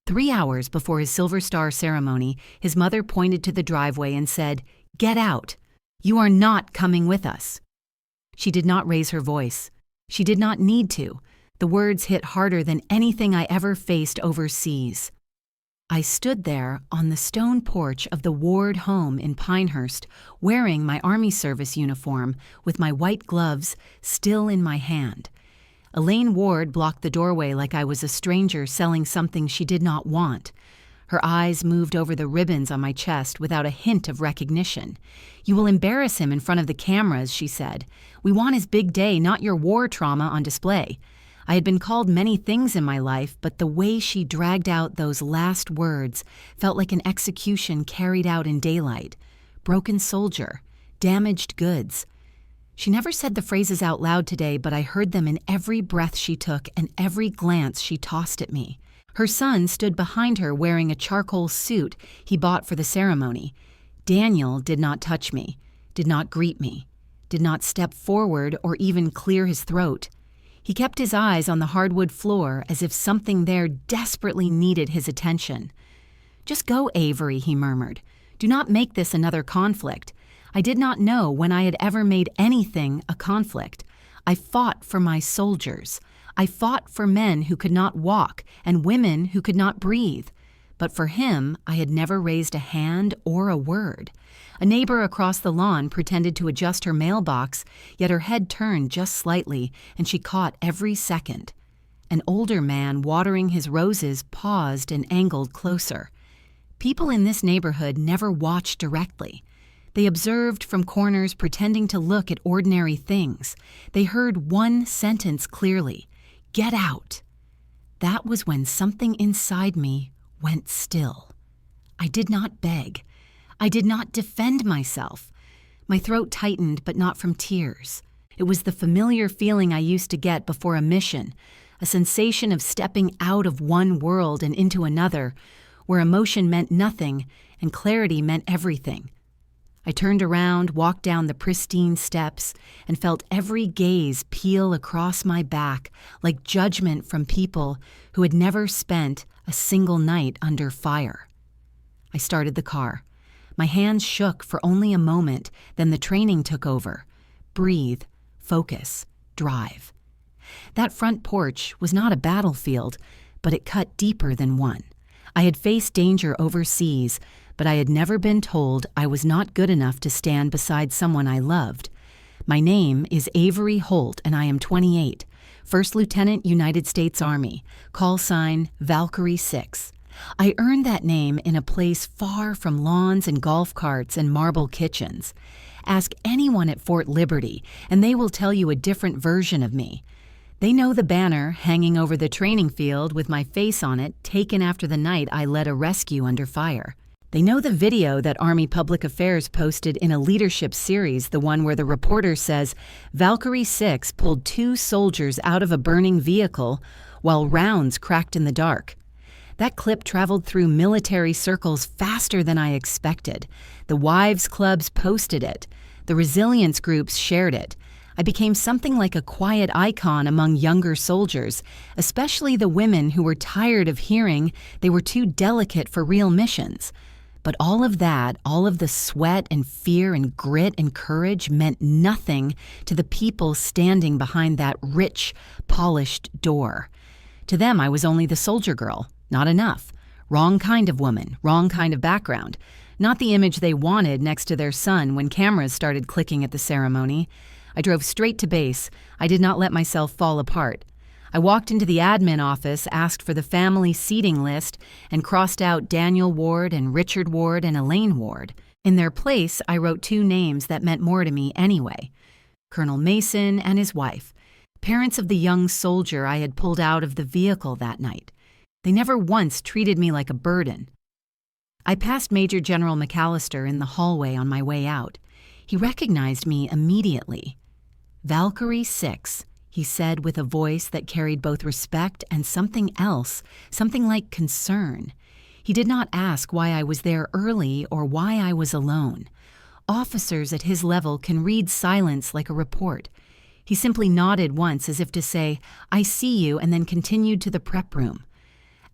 3 hours before his Silver Star ceremony, his mother pointed to the driveway and said, "Get out! You are not coming with us." She did not raise her voice. She did not need to. The words hit harder than anything I ever faced overseas. I stood there on the stone porch of the Ward home in Pinehurst, wearing my Army service uniform with my white gloves still in my hand. Elaine Ward blocked the doorway like I was a stranger selling something she did not want. Her eyes moved over the ribbons on my chest without a hint of recognition. "You will embarrass him in front of the cameras," she said. "We want his big day, not your war trauma on display." I had been called many things in my life, but the way she dragged out those last words felt like an execution carried out in daylight. Broken soldier, damaged goods. She never said the phrases out loud today, but I heard them in every breath she took and every glance she tossed at me. Her son stood behind her wearing a charcoal suit he bought for the ceremony. Daniel did not touch me, did not greet me, did not step forward or even clear his throat. He kept his eyes on the hardwood floor as if something there desperately needed his attention. "Just go, Avery," he murmured. "Do not make this another conflict." I did not know when I had ever made anything a conflict. I fought for my soldiers. I fought for men who could not walk and women who could not breathe. But for him, I had never raised a hand or a word. A neighbor across the lawn pretended to adjust her mailbox, yet her head turned just slightly, and she caught every second. An older man watering his roses paused and angled closer. People in this neighborhood never watched directly. They observed from corners, pretending to look at ordinary things. They heard one sentence clearly: "Get out." That was when something inside me went still. I did not beg. I did not defend myself. My throat tightened, but not from tears. It was the familiar feeling I used to get before a mission, a sensation of stepping out of one world and into another, where emotion meant nothing and clarity meant everything. I turned around, walked down the pristine steps, and felt every gaze peel across my back like judgment from people who had never spent a single night under fire. I started the car. My hands shook for only a moment, then the training took over. Breathe, focus, drive. That front porch was not a battlefield, but it cut deeper than one. I had faced danger overseas, but I had never been told I was not good enough to stand beside someone I loved. My name is Avery Holt, and I am 28, First Lieutenant, United States Army, call sign Valkyrie 6. I earned that name in a place far from lawns and golf carts and marble kitchens. Ask anyone at Fort Liberty, and they will tell you a different version of me. They know the banner hanging over the training field with my face on it, taken after the night I led a rescue under fire. They know the video that Army Public Affairs posted in a leadership series, the one where the reporter says, "Valkyrie 6 pulled 2 soldiers out of a burning vehicle while rounds cracked in the dark." That clip traveled through military circles faster than I expected. The wives' clubs posted it. The resilience groups shared it. I became something like a quiet icon among younger soldiers, especially the women who were tired of hearing they were too delicate for real missions. But all of that, all of the sweat and fear and grit and courage meant nothing to the people standing behind that rich, polished door. To them, I was only the soldier girl. Not enough. Wrong kind of woman, wrong kind of background. Not the image they wanted next to their son when cameras started clicking at the ceremony. I drove straight to base. I did not let myself fall apart. I walked into the admin office, asked for the family seating list, and crossed out Daniel Ward and Richard Ward and Elaine Ward. In their place, I wrote 2 names that meant more to me anyway: Colonel Mason and his wife, parents of the young soldier I had pulled out of the vehicle that night. They never once treated me like a burden. I passed Major General McAllister in the hallway on my way out. He recognized me immediately. "Valkyrie 6, he said with a voice that carried both respect and something else, something like concern. He did not ask why I was there early or why I was alone. Officers at his level can read silence like a report. He simply nodded once as if to say, "I see you," and then continued to the prep room.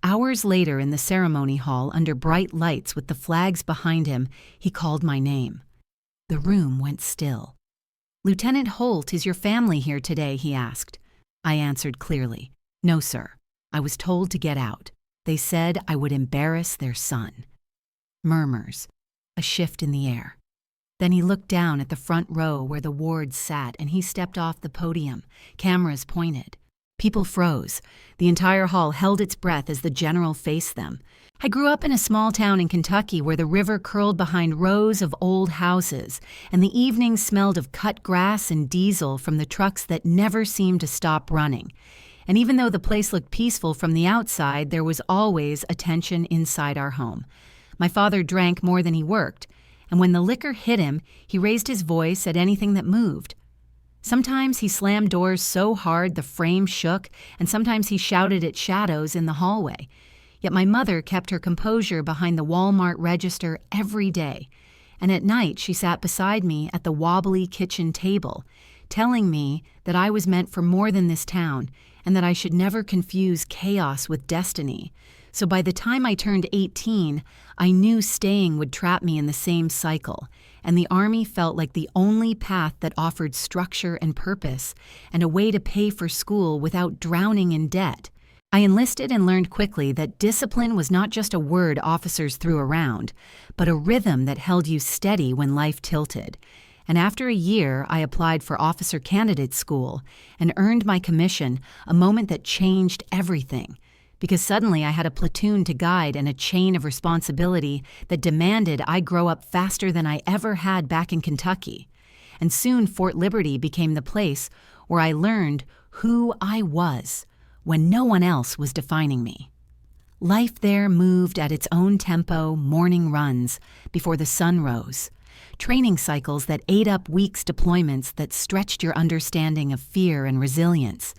Hours later in the ceremony hall, under bright lights with the flags behind him, he called my name. The room went still. "Lieutenant Holt, is your family here today?" he asked. I answered clearly, "No, sir. I was told to get out. They said I would embarrass their son." Murmurs, a shift in the air. Then he looked down at the front row where the wards sat, and he stepped off the podium, cameras pointed. People froze. The entire hall held its breath as the general faced them. I grew up in a small town in Kentucky where the river curled behind rows of old houses, and the evenings smelled of cut grass and diesel from the trucks that never seemed to stop running. And even though the place looked peaceful from the outside, there was always a tension inside our home. My father drank more than he worked, and when the liquor hit him, he raised his voice at anything that moved. Sometimes he slammed doors so hard the frame shook, and sometimes he shouted at shadows in the hallway. Yet my mother kept her composure behind the Walmart register every day, and at night she sat beside me at the wobbly kitchen table, telling me that I was meant for more than this town, and that I should never confuse chaos with destiny. So by the time I turned 18, I knew staying would trap me in the same cycle, and the Army felt like the only path that offered structure and purpose, and a way to pay for school without drowning in debt. I enlisted and learned quickly that discipline was not just a word officers threw around, but a rhythm that held you steady when life tilted. And after a year, I applied for officer candidate school and earned my commission, a moment that changed everything. Because suddenly I had a platoon to guide and a chain of responsibility that demanded I grow up faster than I ever had back in Kentucky. And soon Fort Liberty became the place where I learned who I was when no one else was defining me. Life there moved at its own tempo, morning runs before the sun rose, training cycles that ate up weeks' deployments that stretched your understanding of fear and resilience.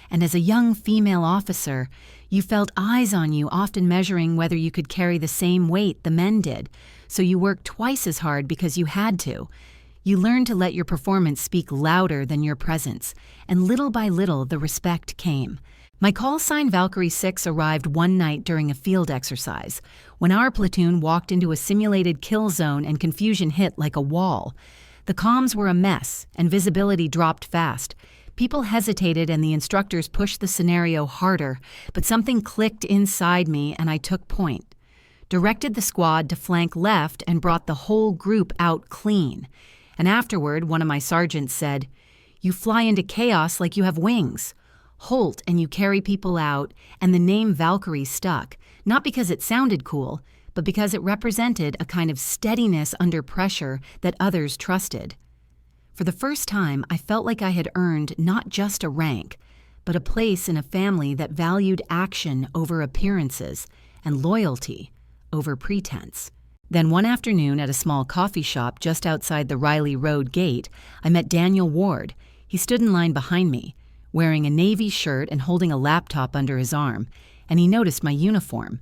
And as a young female officer, you felt eyes on you, often measuring whether you could carry the same weight the men did, so you worked twice as hard because you had to. You learned to let your performance speak louder than your presence, and little by little the respect came. My call sign Valkyrie 6 arrived one night during a field exercise, when our platoon walked into a simulated kill zone and confusion hit like a wall. The comms were a mess, and visibility dropped fast. People hesitated and the instructors pushed the scenario harder, but something clicked inside me and I took point. Directed the squad to flank left and brought the whole group out clean. And afterward, one of my sergeants said, "You fly into chaos like you have wings. Holt and you carry people out," and the name Valkyrie stuck, not because it sounded cool, but because it represented a kind of steadiness under pressure that others trusted. For the first time, I felt like I had earned not just a rank, but a place in a family that valued action over appearances and loyalty over pretense. Then one afternoon at a small coffee shop just outside the Riley Road gate, I met Daniel Ward. He stood in line behind me, wearing a navy shirt and holding a laptop under his arm, and he noticed my uniform.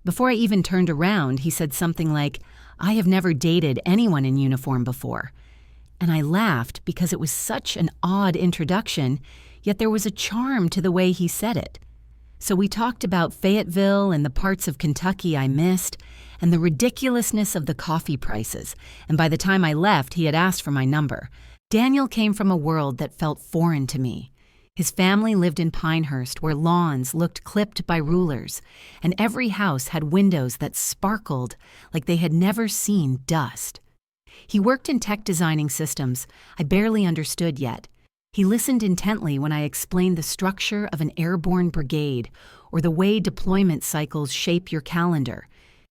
Before I even turned around, he said something like, "I have never dated anyone in uniform before." And I laughed because it was such an odd introduction, yet there was a charm to the way he said it. So we talked about Fayetteville and the parts of Kentucky I missed, and the ridiculousness of the coffee prices, and by the time I left, he had asked for my number. Daniel came from a world that felt foreign to me. His family lived in Pinehurst, where lawns looked clipped by rulers, and every house had windows that sparkled like they had never seen dust. He worked in tech designing systems I barely understood yet. He listened intently when I explained the structure of an airborne brigade or the way deployment cycles shape your calendar.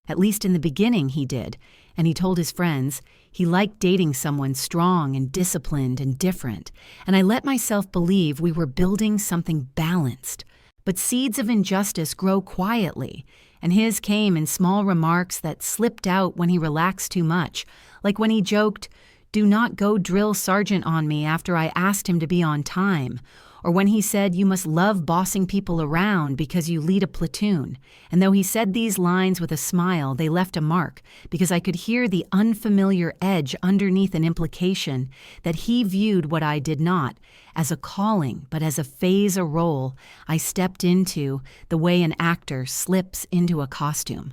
At least in the beginning he did, and he told his friends he liked dating someone strong and disciplined and different, and I let myself believe we were building something balanced. But seeds of injustice grow quietly, and his came in small remarks that slipped out when he relaxed too much, like when he joked, "Do not go drill sergeant on me," after I asked him to be on time, or when he said you must love bossing people around because you lead a platoon. And though he said these lines with a smile, they left a mark because I could hear the unfamiliar edge underneath an implication that he viewed what I did not as a calling, but as a phase, a role I stepped into, the way an actor slips into a costume.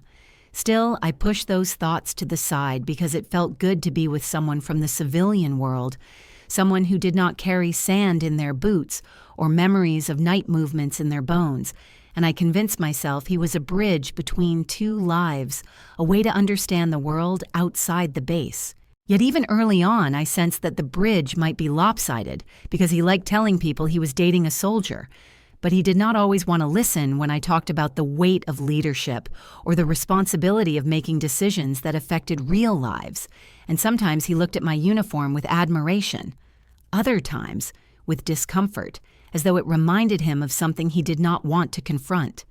Still, I pushed those thoughts to the side because it felt good to be with someone from the civilian world, someone who did not carry sand in their boots or memories of night movements in their bones, and I convinced myself he was a bridge between two lives, a way to understand the world outside the base. Yet even early on, I sensed that the bridge might be lopsided because he liked telling people he was dating a soldier, but he did not always want to listen when I talked about the weight of leadership or the responsibility of making decisions that affected real lives, and sometimes he looked at my uniform with admiration. Other times, with discomfort, as though it reminded him of something he did not want to confront.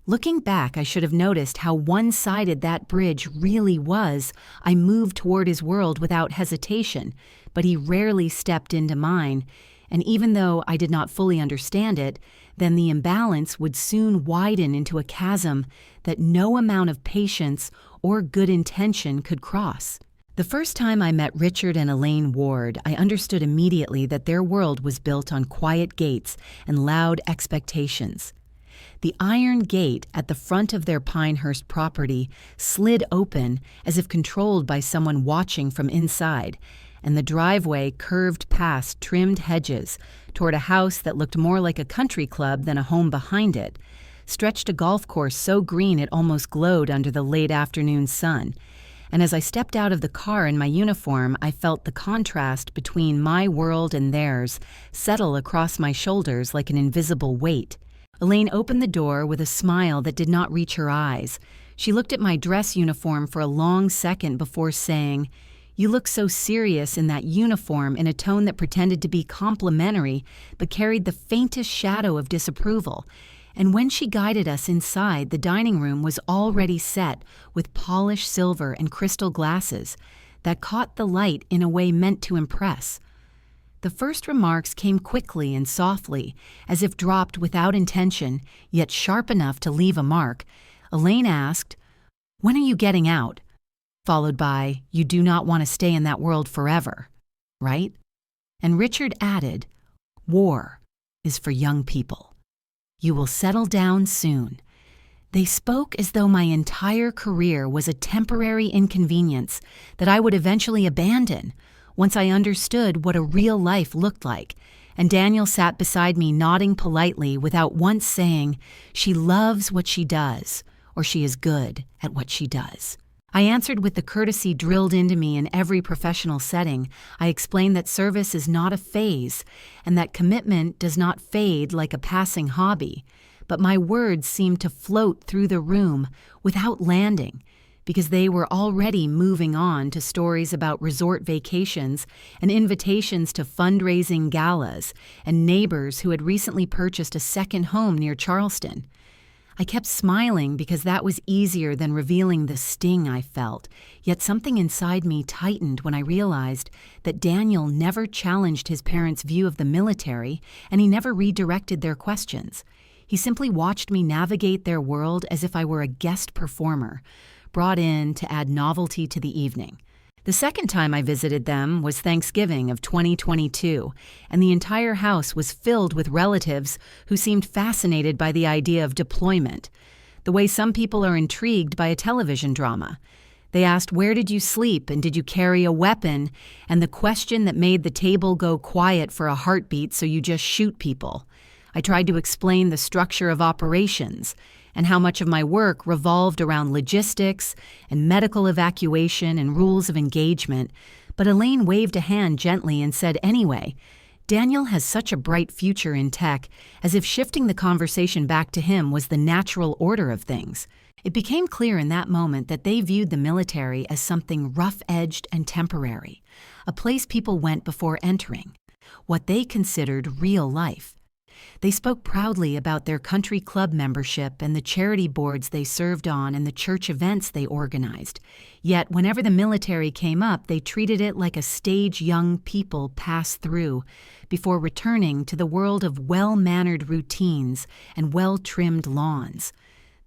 Looking back, I should have noticed how one-sided that bridge really was. I moved toward his world without hesitation, but he rarely stepped into mine, and even though I did not fully understand it, then the imbalance would soon widen into a chasm that no amount of patience or good intention could cross. The first time I met Richard and Elaine Ward, I understood immediately that their world was built on quiet gates and loud expectations. The iron gate at the front of their Pinehurst property slid open as if controlled by someone watching from inside, and the driveway curved past trimmed hedges toward a house that looked more like a country club than a home behind it, stretched a golf course so green it almost glowed under the late afternoon sun. And as I stepped out of the car in my uniform, I felt the contrast between my world and theirs settle across my shoulders like an invisible weight. Elaine opened the door with a smile that did not reach her eyes. She looked at my dress uniform for a long second before saying, "You look so serious in that uniform," in a tone that pretended to be complimentary but carried the faintest shadow of disapproval. And when she guided us inside, the dining room was already set with polished silver and crystal glasses that caught the light in a way meant to impress. The first remarks came quickly and softly, as if dropped without intention, yet sharp enough to leave a mark. Elaine asked, "When are you getting out?" Followed by, "You do not want to stay in that world forever, right?" And Richard added, "War is for young people. You will settle down soon." They spoke as though my entire career was a temporary inconvenience that I would eventually abandon once I understood what a real life looked like, and Daniel sat beside me nodding politely without once saying, "She loves what she does," or "She is good at what she does." I answered with the courtesy drilled into me in every professional setting. I explained that service is not a phase, and that commitment does not fade like a passing hobby. But my words seemed to float through the room without landing, because they were already moving on to stories about resort vacations and invitations to fundraising galas and neighbors who had recently purchased a second home near Charleston. I kept smiling because that was easier than revealing the sting I felt, yet something inside me tightened when I realized that Daniel never challenged his parents' view of the military, and he never redirected their questions. He simply watched me navigate their world as if I were a guest performer, brought in to add novelty to the evening. The second time I visited them was Thanksgiving of 2022, and the entire house was filled with relatives who seemed fascinated by the idea of deployment, the way some people are intrigued by a television drama. They asked, "Where did you sleep, and did you carry a weapon?" And the question that made the table go quiet for a heartbeat, "So you just shoot people?" I tried to explain the structure of operations and how much of my work revolved around logistics and medical evacuation and rules of engagement, but Elaine waved a hand gently and said, "Anyway, Daniel has such a bright future in tech," as if shifting the conversation back to him was the natural order of things. It became clear in that moment that they viewed the military as something rough-edged and temporary, a place people went before entering, what they considered real life. They spoke proudly about their country club membership and the charity boards they served on and the church events they organized. Yet, whenever the military came up, they treated it like a stage young people pass through before returning to the world of well-mannered routines and well-trimmed lawns.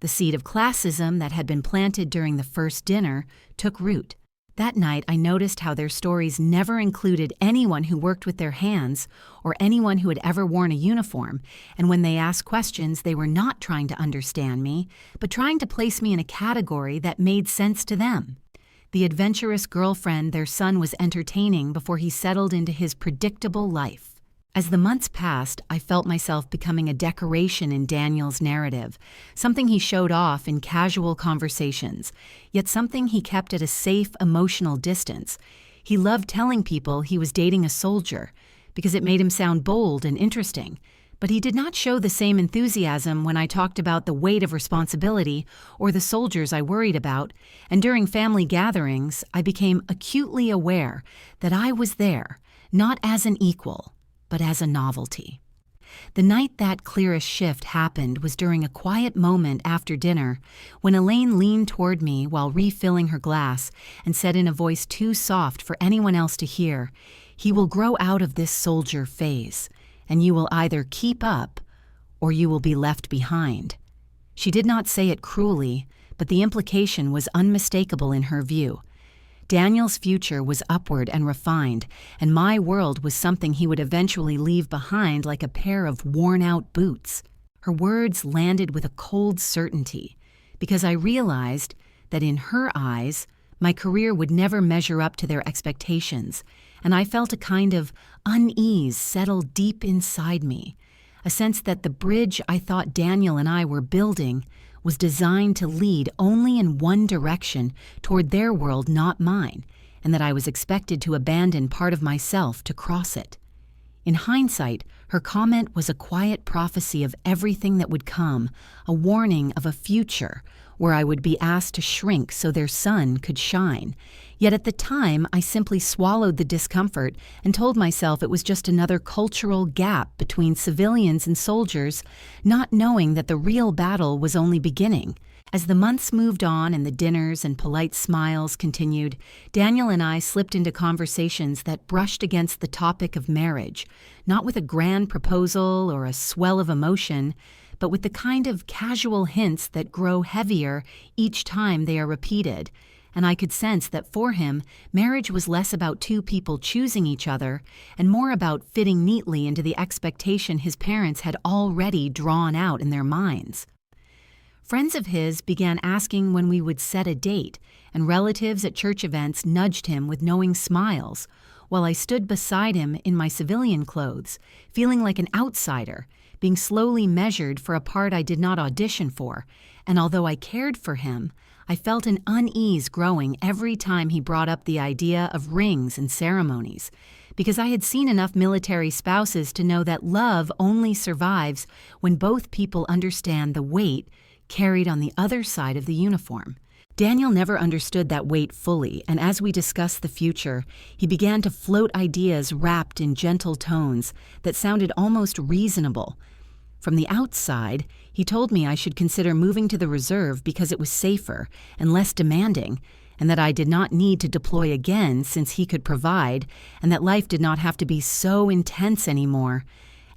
The seed of classism that had been planted during the first dinner took root. That night, I noticed how their stories never included anyone who worked with their hands or anyone who had ever worn a uniform, and when they asked questions, they were not trying to understand me, but trying to place me in a category that made sense to them. The adventurous girlfriend their son was entertaining before he settled into his predictable life. As the months passed, I felt myself becoming a decoration in Daniel's narrative, something he showed off in casual conversations, yet something he kept at a safe, emotional distance. He loved telling people he was dating a soldier, because it made him sound bold and interesting, but he did not show the same enthusiasm when I talked about the weight of responsibility or the soldiers I worried about, and during family gatherings, I became acutely aware that I was there, not as an equal, but as a novelty. The night that clearest shift happened was during a quiet moment after dinner when Elaine leaned toward me while refilling her glass and said in a voice too soft for anyone else to hear, "He will grow out of this soldier phase, and you will either keep up or you will be left behind." She did not say it cruelly, but the implication was unmistakable in her view. Daniel's future was upward and refined, and my world was something he would eventually leave behind like a pair of worn-out boots. Her words landed with a cold certainty, because I realized that in her eyes, my career would never measure up to their expectations, and I felt a kind of unease settle deep inside me, a sense that the bridge I thought Daniel and I were building was designed to lead only in one direction toward their world, not mine, and that I was expected to abandon part of myself to cross it. In hindsight, her comment was a quiet prophecy of everything that would come, a warning of a future where I would be asked to shrink so their sun could shine. Yet at the time, I simply swallowed the discomfort and told myself it was just another cultural gap between civilians and soldiers, not knowing that the real battle was only beginning. As the months moved on and the dinners and polite smiles continued, Daniel and I slipped into conversations that brushed against the topic of marriage, not with a grand proposal or a swell of emotion, but with the kind of casual hints that grow heavier each time they are repeated. And I could sense that for him, marriage was less about two people choosing each other and more about fitting neatly into the expectation his parents had already drawn out in their minds. Friends of his began asking when we would set a date, and relatives at church events nudged him with knowing smiles, while I stood beside him in my civilian clothes, feeling like an outsider, being slowly measured for a part I did not audition for, and although I cared for him, I felt an unease growing every time he brought up the idea of rings and ceremonies, because I had seen enough military spouses to know that love only survives when both people understand the weight carried on the other side of the uniform. Daniel never understood that weight fully, and as we discussed the future, he began to float ideas wrapped in gentle tones that sounded almost reasonable. From the outside, he told me I should consider moving to the reserve because it was safer and less demanding, and that I did not need to deploy again since he could provide, and that life did not have to be so intense anymore.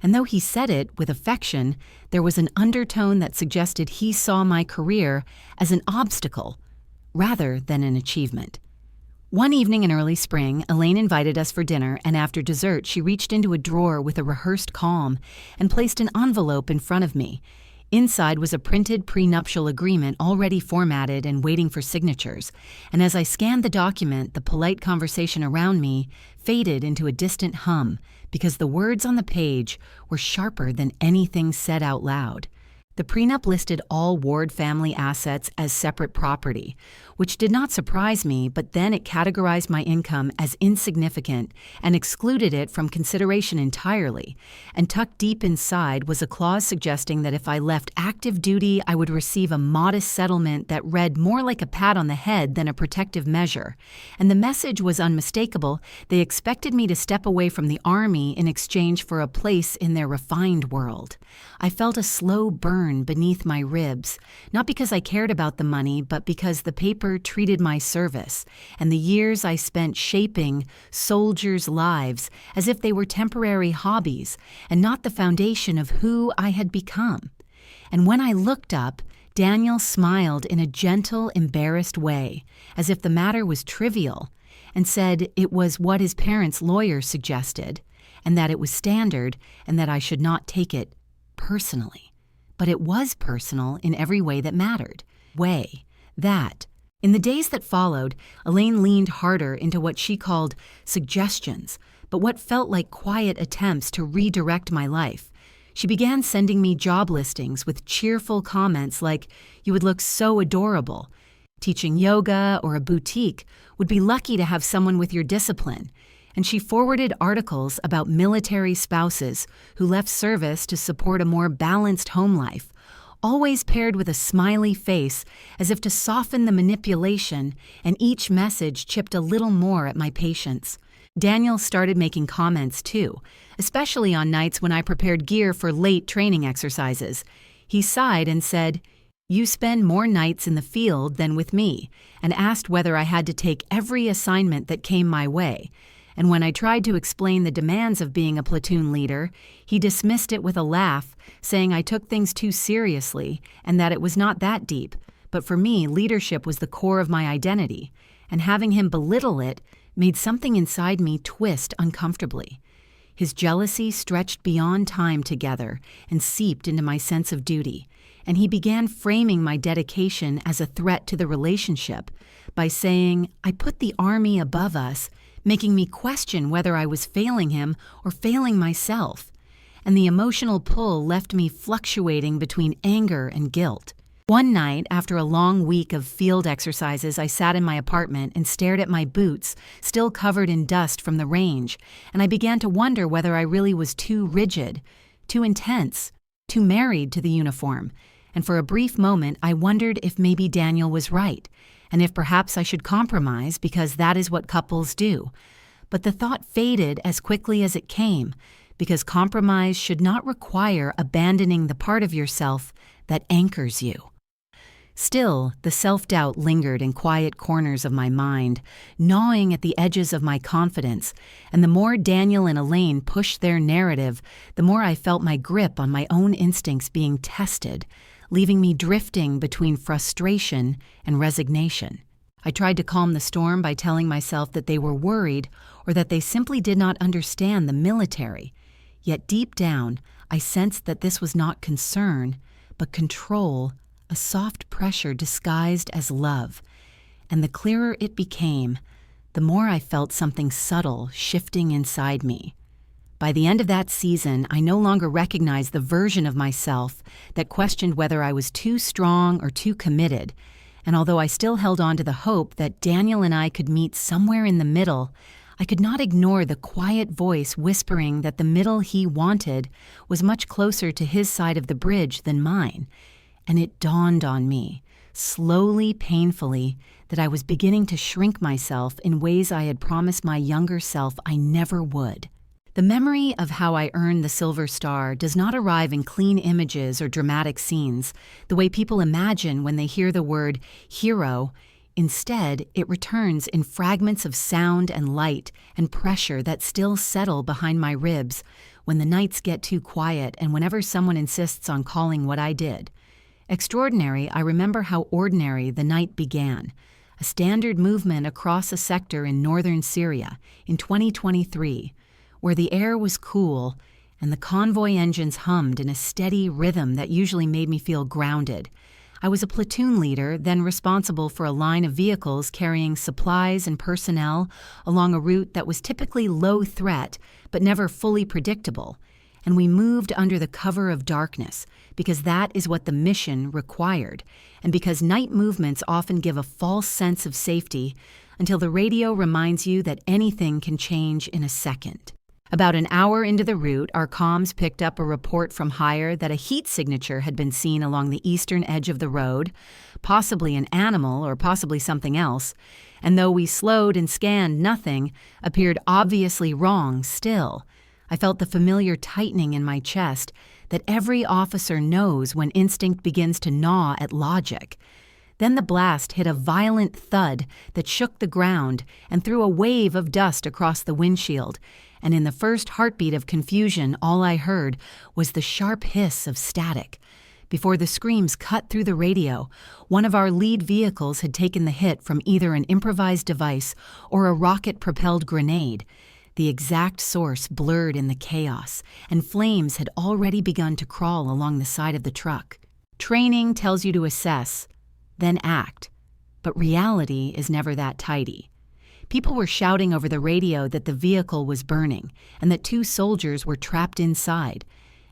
And though he said it with affection, there was an undertone that suggested he saw my career as an obstacle rather than an achievement. One evening in early spring, Elaine invited us for dinner, and after dessert, she reached into a drawer with a rehearsed calm and placed an envelope in front of me. Inside was a printed prenuptial agreement already formatted and waiting for signatures, and as I scanned the document, the polite conversation around me faded into a distant hum because the words on the page were sharper than anything said out loud. The prenup listed all Ward family assets as separate property, which did not surprise me, but then it categorized my income as insignificant and excluded it from consideration entirely. And tucked deep inside was a clause suggesting that if I left active duty, I would receive a modest settlement that read more like a pat on the head than a protective measure. And the message was unmistakable. They expected me to step away from the Army in exchange for a place in their refined world. I felt a slow burn beneath my ribs, not because I cared about the money, but because the paper treated my service and the years I spent shaping soldiers' lives as if they were temporary hobbies and not the foundation of who I had become. And when I looked up, Daniel smiled in a gentle, embarrassed way, as if the matter was trivial, and said it was what his parents' lawyer suggested, and that it was standard, and that I should not take it personally. But it was personal in every way that mattered. In the days that followed, Elaine leaned harder into what she called suggestions, but what felt like quiet attempts to redirect my life. She began sending me job listings with cheerful comments like, "You would look so adorable. Teaching yoga or a boutique would be lucky to have someone with your discipline." And she forwarded articles about military spouses who left service to support a more balanced home life, always paired with a smiley face as if to soften the manipulation, and each message chipped a little more at my patience. Daniel started making comments too, especially on nights when I prepared gear for late training exercises. He sighed and said, "You spend more nights in the field than with me," and asked whether I had to take every assignment that came my way. And when I tried to explain the demands of being a platoon leader, he dismissed it with a laugh, saying I took things too seriously and that it was not that deep. But for me, leadership was the core of my identity, and having him belittle it made something inside me twist uncomfortably. His jealousy stretched beyond time together and seeped into my sense of duty, and he began framing my dedication as a threat to the relationship by saying, "I put the Army above us," making me question whether I was failing him or failing myself. And the emotional pull left me fluctuating between anger and guilt. One night, after a long week of field exercises, I sat in my apartment and stared at my boots, still covered in dust from the range, and I began to wonder whether I really was too rigid, too intense, too married to the uniform. And for a brief moment, I wondered if maybe Daniel was right, and if perhaps I should compromise because that is what couples do. But the thought faded as quickly as it came, because compromise should not require abandoning the part of yourself that anchors you. Still, the self-doubt lingered in quiet corners of my mind, gnawing at the edges of my confidence, and the more Daniel and Elaine pushed their narrative, the more I felt my grip on my own instincts being tested, leaving me drifting between frustration and resignation. I tried to calm the storm by telling myself that they were worried or that they simply did not understand the military. Yet deep down, I sensed that this was not concern, but control, a soft pressure disguised as love. And the clearer it became, the more I felt something subtle shifting inside me. By the end of that season, I no longer recognized the version of myself that questioned whether I was too strong or too committed. And although I still held on to the hope that Daniel and I could meet somewhere in the middle, I could not ignore the quiet voice whispering that the middle he wanted was much closer to his side of the bridge than mine. And it dawned on me, slowly, painfully, that I was beginning to shrink myself in ways I had promised my younger self I never would. The memory of how I earned the Silver Star does not arrive in clean images or dramatic scenes, the way people imagine when they hear the word hero. Instead, it returns in fragments of sound and light and pressure that still settle behind my ribs when the nights get too quiet and whenever someone insists on calling what I did. Extraordinary, I remember how ordinary the night began. A standard movement across a sector in northern Syria in 2023, where the air was cool and the convoy engines hummed in a steady rhythm that usually made me feel grounded. I was a platoon leader, then responsible for a line of vehicles carrying supplies and personnel along a route that was typically low threat, but never fully predictable. and we moved under the cover of darkness because that is what the mission required, and because night movements often give a false sense of safety until the radio reminds you that anything can change in a second. About an hour into the route, our comms picked up a report from higher that a heat signature had been seen along the eastern edge of the road, possibly an animal or possibly something else, and though we slowed and scanned, nothing appeared obviously wrong still. I felt the familiar tightening in my chest that every officer knows when instinct begins to gnaw at logic. Then the blast hit a violent thud that shook the ground and threw a wave of dust across the windshield, and in the first heartbeat of confusion, all I heard was the sharp hiss of static. Before the screams cut through the radio, one of our lead vehicles had taken the hit from either an improvised device or a rocket-propelled grenade. The exact source blurred in the chaos, and flames had already begun to crawl along the side of the truck. Training tells you to assess, then act, but reality is never that tidy. People were shouting over the radio that the vehicle was burning and that 2 soldiers were trapped inside,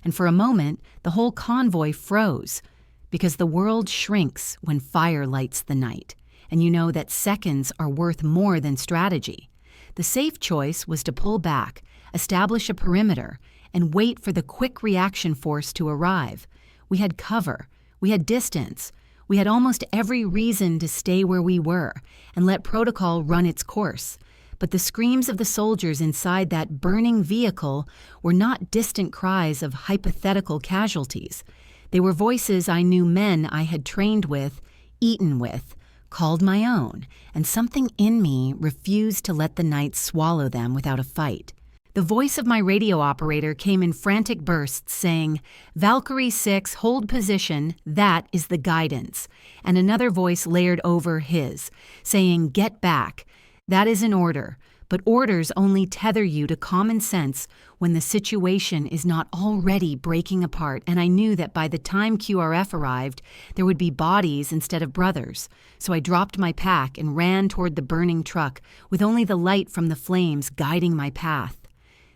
and for a moment the whole convoy froze, because the world shrinks when fire lights the night, and you know that seconds are worth more than strategy. The safe choice was to pull back, establish a perimeter, and wait for the quick reaction force to arrive. We had cover, we had distance, we had almost every reason to stay where we were and let protocol run its course. But the screams of the soldiers inside that burning vehicle were not distant cries of hypothetical casualties. They were voices I knew, men I had trained with, eaten with, called my own, and something in me refused to let the night swallow them without a fight. The voice of my radio operator came in frantic bursts saying, "Valkyrie 6, hold position, that is the guidance." And another voice layered over his, saying, "Get back. That is an order, but orders only tether you to common sense when the situation is not already breaking apart, and I knew that by the time QRF arrived, there would be bodies instead of brothers. So I dropped my pack and ran toward the burning truck, with only the light from the flames guiding my path.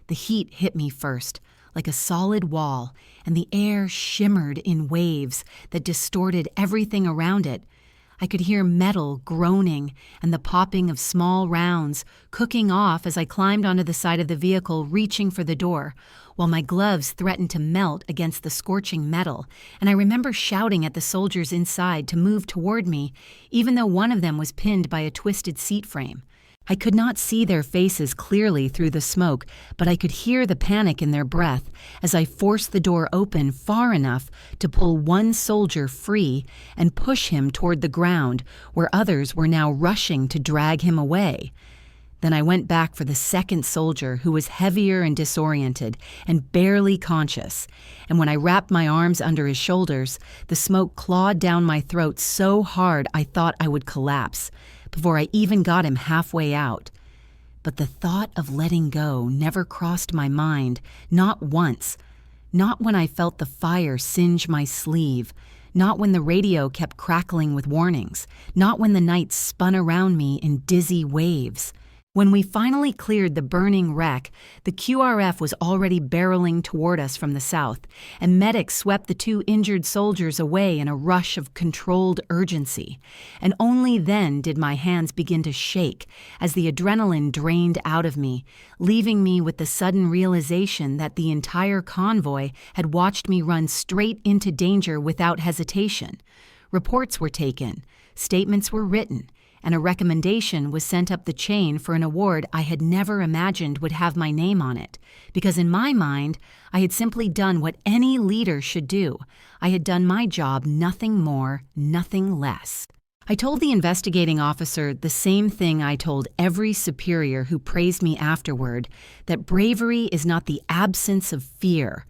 The heat hit me first, like a solid wall, and the air shimmered in waves that distorted everything around it. I could hear metal groaning and the popping of small rounds cooking off as I climbed onto the side of the vehicle, reaching for the door, while my gloves threatened to melt against the scorching metal, and I remember shouting at the soldiers inside to move toward me, even though one of them was pinned by a twisted seat frame. I could not see their faces clearly through the smoke, but I could hear the panic in their breath as I forced the door open far enough to pull one soldier free and push him toward the ground, where others were now rushing to drag him away. Then I went back for the second soldier, who was heavier and disoriented and barely conscious, and when I wrapped my arms under his shoulders, the smoke clawed down my throat so hard I thought I would collapse before I even got him halfway out. But the thought of letting go never crossed my mind, not once. Not when I felt the fire singe my sleeve, not when the radio kept crackling with warnings, not when the night spun around me in dizzy waves. When we finally cleared the burning wreck, the QRF was already barreling toward us from the south, and medics swept the 2 injured soldiers away in a rush of controlled urgency. And only then did my hands begin to shake as the adrenaline drained out of me, leaving me with the sudden realization that the entire convoy had watched me run straight into danger without hesitation. Reports were taken, statements were written, and a recommendation was sent up the chain for an award I had never imagined would have my name on it, because in my mind, I had simply done what any leader should do. I had done my job, nothing more, nothing less. I told the investigating officer the same thing I told every superior who praised me afterward, that bravery is not the absence of fear,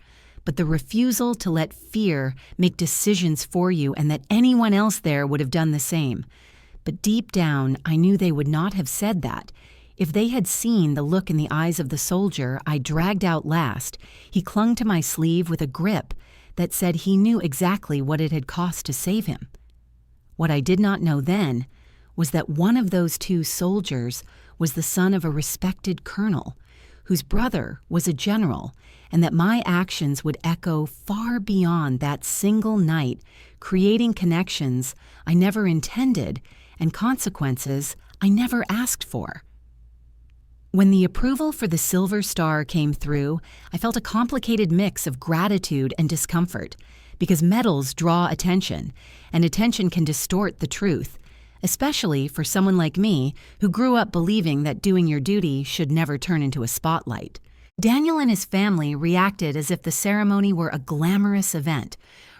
but the refusal to let fear make decisions for you, and that anyone else there would have done the same. But deep down, I knew they would not have said that. If they had seen the look in the eyes of the soldier I dragged out last, he clung to my sleeve with a grip that said he knew exactly what it had cost to save him. What I did not know then was that one of those 2 soldiers was the son of a respected colonel, whose brother was a general, and that my actions would echo far beyond that single night, creating connections I never intended and consequences I never asked for. When the approval for the Silver Star came through, I felt a complicated mix of gratitude and discomfort, because medals draw attention, and attention can distort the truth, especially for someone like me who grew up believing that doing your duty should never turn into a spotlight. Daniel and his family reacted as if the ceremony were a glamorous event,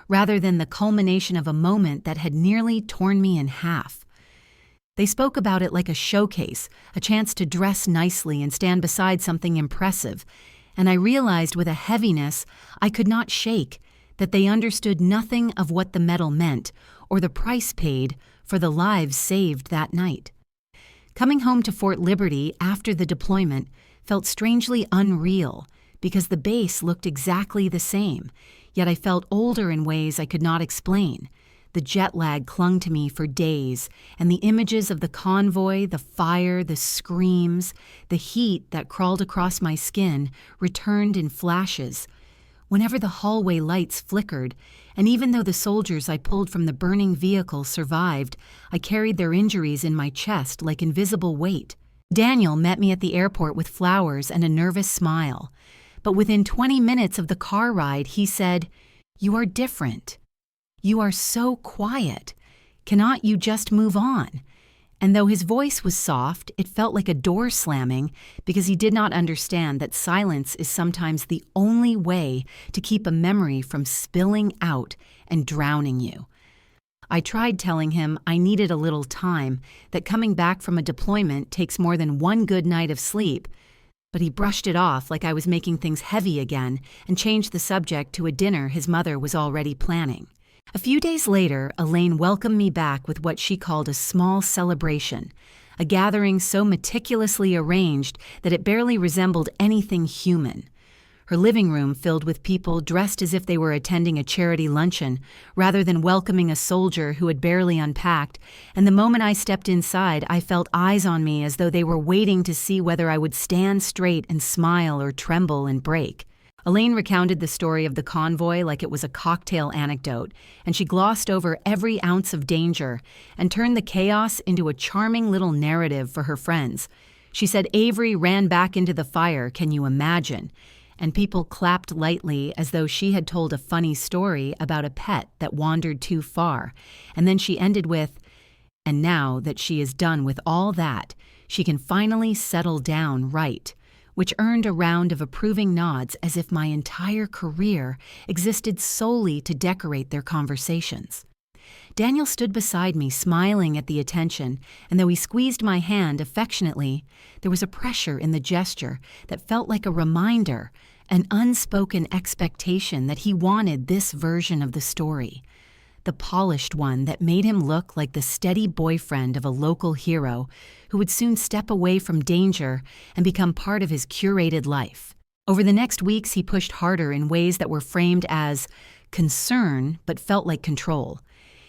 rather than the culmination of a moment that had nearly torn me in half. They spoke about it like a showcase, a chance to dress nicely and stand beside something impressive, and I realized with a heaviness I could not shake that they understood nothing of what the medal meant or the price paid for the lives saved that night. Coming home to Fort Liberty after the deployment felt strangely unreal because the base looked exactly the same, yet I felt older in ways I could not explain. The jet lag clung to me for days, and the images of the convoy, the fire, the screams, the heat that crawled across my skin returned in flashes. Whenever the hallway lights flickered, and even though the soldiers I pulled from the burning vehicle survived, I carried their injuries in my chest like invisible weight. Daniel met me at the airport with flowers and a nervous smile. But within 20 minutes of the car ride, he said, "You are different. You are so quiet. Cannot you just move on?" And though his voice was soft, it felt like a door slamming because he did not understand that silence is sometimes the only way to keep a memory from spilling out and drowning you. I tried telling him I needed a little time, that coming back from a deployment takes more than one good night of sleep, but he brushed it off like I was making things heavy again and changed the subject to a dinner his mother was already planning. A few days later, Elaine welcomed me back with what she called a small celebration, a gathering so meticulously arranged that it barely resembled anything human. Her living room filled with people dressed as if they were attending a charity luncheon, rather than welcoming a soldier who had barely unpacked, and the moment I stepped inside, I felt eyes on me as though they were waiting to see whether I would stand straight and smile or tremble and break. Elaine recounted the story of the convoy like it was a cocktail anecdote, and she glossed over every ounce of danger and turned the chaos into a charming little narrative for her friends. She said Avery ran back into the fire, can you imagine? And people clapped lightly as though she had told a funny story about a pet that wandered too far. And then she ended with, "And now that she is done with all that, she can finally settle down right," which earned a round of approving nods as if my entire career existed solely to decorate their conversations. Daniel stood beside me, smiling at the attention, and though he squeezed my hand affectionately, there was a pressure in the gesture that felt like a reminder, an unspoken expectation that he wanted this version of the story. The polished one that made him look like the steady boyfriend of a local hero who would soon step away from danger and become part of his curated life. Over the next weeks, he pushed harder in ways that were framed as concern but felt like control.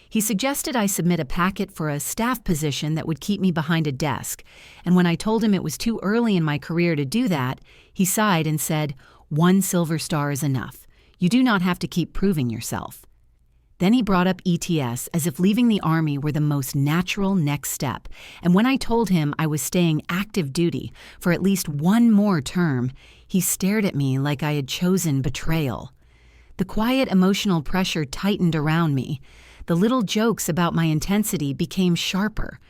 He suggested I submit a packet for a staff position that would keep me behind a desk, and when I told him it was too early in my career to do that, he sighed and said, "One Silver Star is enough. You do not have to keep proving yourself." Then he brought up ETS as if leaving the Army were the most natural next step, and when I told him I was staying active duty for at least one more term, he stared at me like I had chosen betrayal. The quiet emotional pressure tightened around me. The little jokes about my intensity became sharper.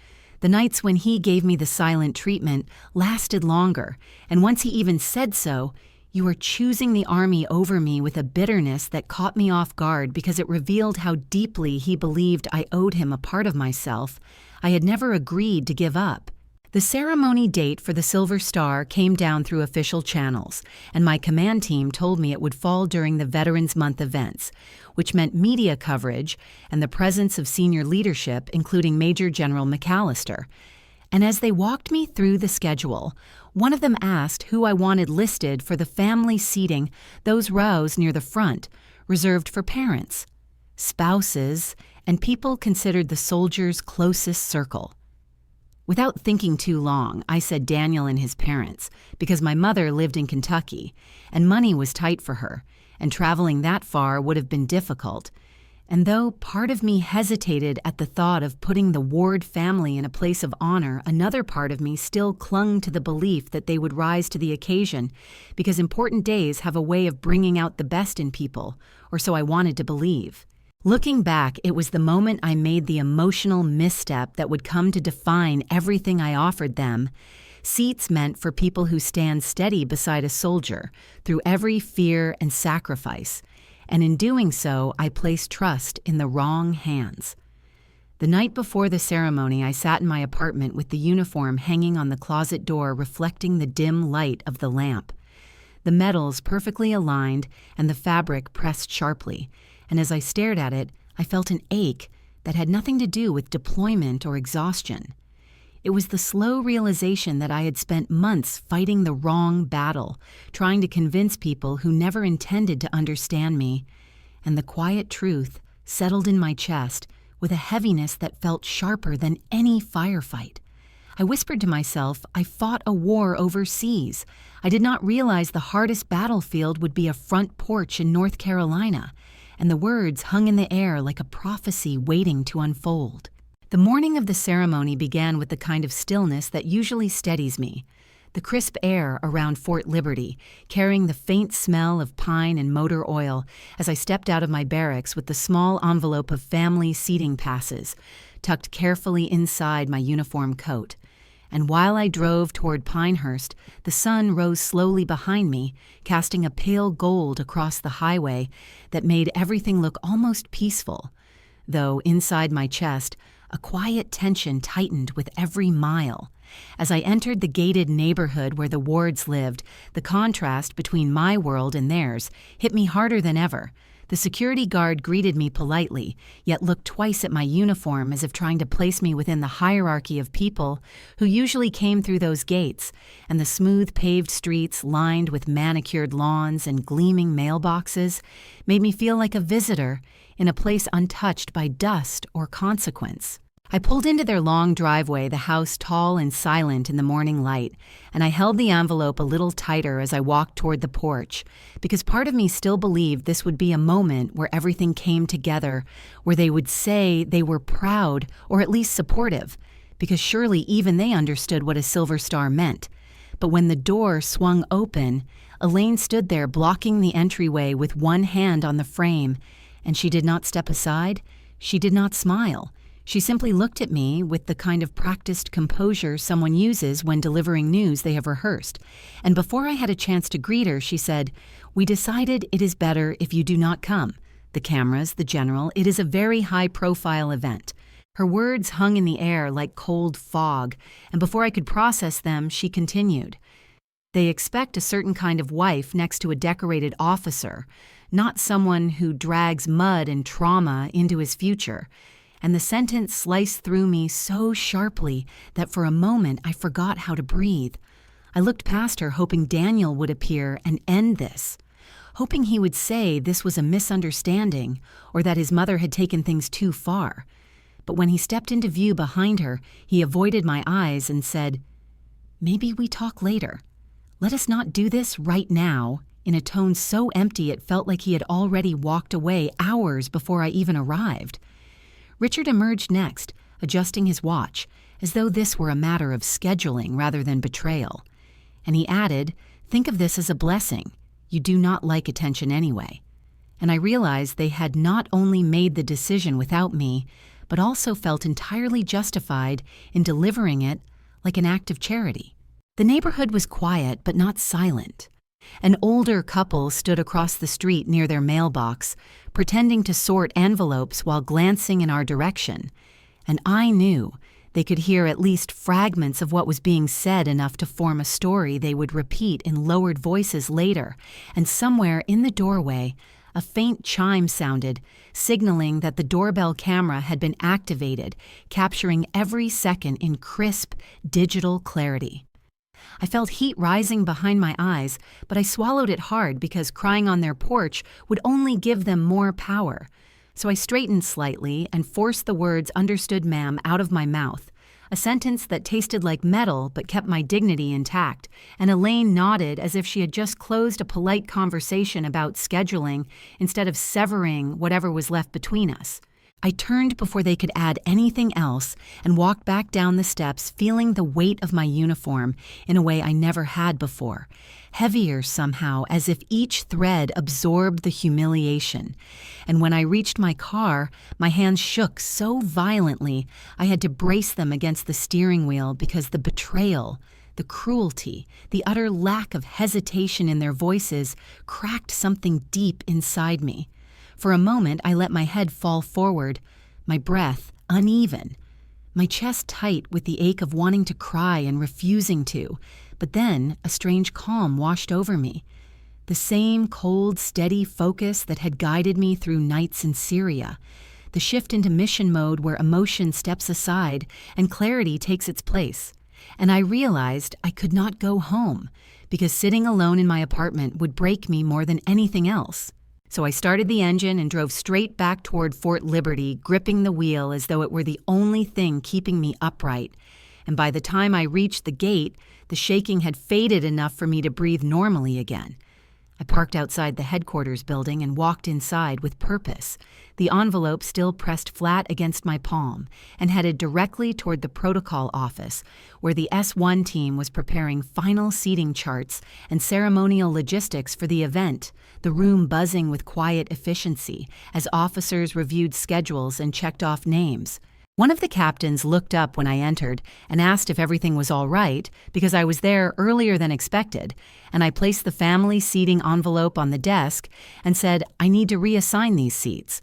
The nights when he gave me the silent treatment lasted longer, and once he even said so, "You are choosing the Army over me," with a bitterness that caught me off guard because it revealed how deeply he believed I owed him a part of myself I had never agreed to give up. The ceremony date for the Silver Star came down through official channels, and my command team told me it would fall during the Veterans Month events, which meant media coverage and the presence of senior leadership, including Major General McAllister. And as they walked me through the schedule, one of them asked who I wanted listed for the family seating, those rows near the front, reserved for parents, spouses, and people considered the soldiers' closest circle. Without thinking too long, I said Daniel and his parents, because my mother lived in Kentucky, and money was tight for her, and traveling that far would have been difficult. And though part of me hesitated at the thought of putting the Ward family in a place of honor, another part of me still clung to the belief that they would rise to the occasion, because important days have a way of bringing out the best in people, or so I wanted to believe. Looking back, it was the moment I made the emotional misstep that would come to define everything I offered them. Seats meant for people who stand steady beside a soldier through every fear and sacrifice, and in doing so, I placed trust in the wrong hands. The night before the ceremony, I sat in my apartment with the uniform hanging on the closet door reflecting the dim light of the lamp. The metals perfectly aligned and the fabric pressed sharply, and as I stared at it, I felt an ache that had nothing to do with deployment or exhaustion. It was the slow realization that I had spent months fighting the wrong battle, trying to convince people who never intended to understand me, and the quiet truth settled in my chest with a heaviness that felt sharper than any firefight. I whispered to myself, I fought a war overseas. I did not realize the hardest battlefield would be a front porch in North Carolina, and the words hung in the air like a prophecy waiting to unfold. The morning of the ceremony began with the kind of stillness that usually steadies me. The crisp air around Fort Liberty, carrying the faint smell of pine and motor oil as I stepped out of my barracks with the small envelope of family seating passes, tucked carefully inside my uniform coat. And while I drove toward Pinehurst, the sun rose slowly behind me, casting a pale gold across the highway that made everything look almost peaceful. Though inside my chest, a quiet tension tightened with every mile. As I entered the gated neighborhood where the Wards lived, the contrast between my world and theirs hit me harder than ever. The security guard greeted me politely, yet looked twice at my uniform as if trying to place me within the hierarchy of people who usually came through those gates, and the smooth paved streets lined with manicured lawns and gleaming mailboxes made me feel like a visitor in a place untouched by dust or consequence. I pulled into their long driveway, the house tall and silent in the morning light, and I held the envelope a little tighter as I walked toward the porch, because part of me still believed this would be a moment where everything came together, where they would say they were proud or at least supportive, because surely even they understood what a silver star meant. But when the door swung open, Elaine stood there blocking the entryway with one hand on the frame, and she did not step aside, she did not smile. She simply looked at me with the kind of practiced composure someone uses when delivering news they have rehearsed. And before I had a chance to greet her, she said, "We decided it is better if you do not come. The cameras, the general, it is a very high-profile event." Her words hung in the air like cold fog, and before I could process them, she continued, "They expect a certain kind of wife next to a decorated officer, not someone who drags mud and trauma into his future." And the sentence sliced through me so sharply that for a moment I forgot how to breathe. I looked past her, hoping Daniel would appear and end this, hoping he would say this was a misunderstanding or that his mother had taken things too far. But when he stepped into view behind her, he avoided my eyes and said, "Maybe we talk later. Let us not do this right now," in a tone so empty it felt like he had already walked away hours before I even arrived. Richard emerged next, adjusting his watch, as though this were a matter of scheduling rather than betrayal. And he added, "Think of this as a blessing. You do not like attention anyway." And I realized they had not only made the decision without me, but also felt entirely justified in delivering it like an act of charity. The neighborhood was quiet but not silent. An older couple stood across the street near their mailbox, pretending to sort envelopes while glancing in our direction, and I knew they could hear at least fragments of what was being said enough to form a story they would repeat in lowered voices later, and somewhere in the doorway, a faint chime sounded, signaling that the doorbell camera had been activated, capturing every second in crisp, digital clarity. I felt heat rising behind my eyes, but I swallowed it hard because crying on their porch would only give them more power. So I straightened slightly and forced the words "understood, ma'am" out of my mouth, a sentence that tasted like metal but kept my dignity intact, and Elaine nodded as if she had just closed a polite conversation about scheduling instead of severing whatever was left between us. I turned before they could add anything else and walked back down the steps, feeling the weight of my uniform in a way I never had before, heavier somehow, as if each thread absorbed the humiliation. And when I reached my car, my hands shook so violently I had to brace them against the steering wheel because the betrayal, the cruelty, the utter lack of hesitation in their voices cracked something deep inside me. For a moment, I let my head fall forward, my breath uneven, my chest tight with the ache of wanting to cry and refusing to. But then a strange calm washed over me. The same cold, steady focus that had guided me through nights in Syria. The shift into mission mode where emotion steps aside and clarity takes its place. And I realized I could not go home because sitting alone in my apartment would break me more than anything else. So I started the engine and drove straight back toward Fort Liberty, gripping the wheel as though it were the only thing keeping me upright. And by the time I reached the gate, the shaking had faded enough for me to breathe normally again. I parked outside the headquarters building and walked inside with purpose, the envelope still pressed flat against my palm, and headed directly toward the protocol office, where the S1 team was preparing final seating charts and ceremonial logistics for the event, the room buzzing with quiet efficiency as officers reviewed schedules and checked off names. One of the captains looked up when I entered and asked if everything was all right because I was there earlier than expected, and I placed the family seating envelope on the desk and said, "I need to reassign these seats."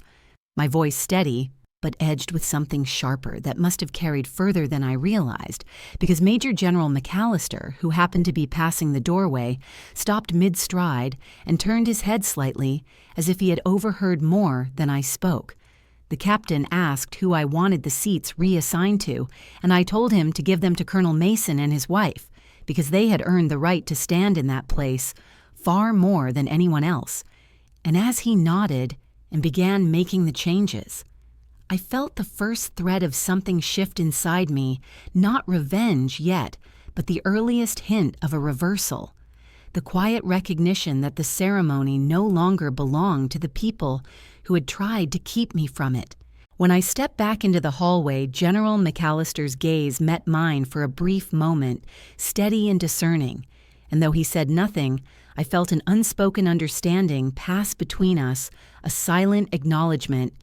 My voice steady, but edged with something sharper that must have carried further than I realized, because Major General McAllister, who happened to be passing the doorway, stopped mid-stride and turned his head slightly as if he had overheard more than I spoke. The captain asked who I wanted the seats reassigned to, and I told him to give them to Colonel Mason and his wife, because they had earned the right to stand in that place far more than anyone else. And as he nodded and began making the changes, I felt the first thread of something shift inside me, not revenge yet, but the earliest hint of a reversal. The quiet recognition that the ceremony no longer belonged to the people who had tried to keep me from it. When I stepped back into the hallway, General McAllister's gaze met mine for a brief moment, steady and discerning, and though he said nothing, I felt an unspoken understanding pass between us, a silent acknowledgement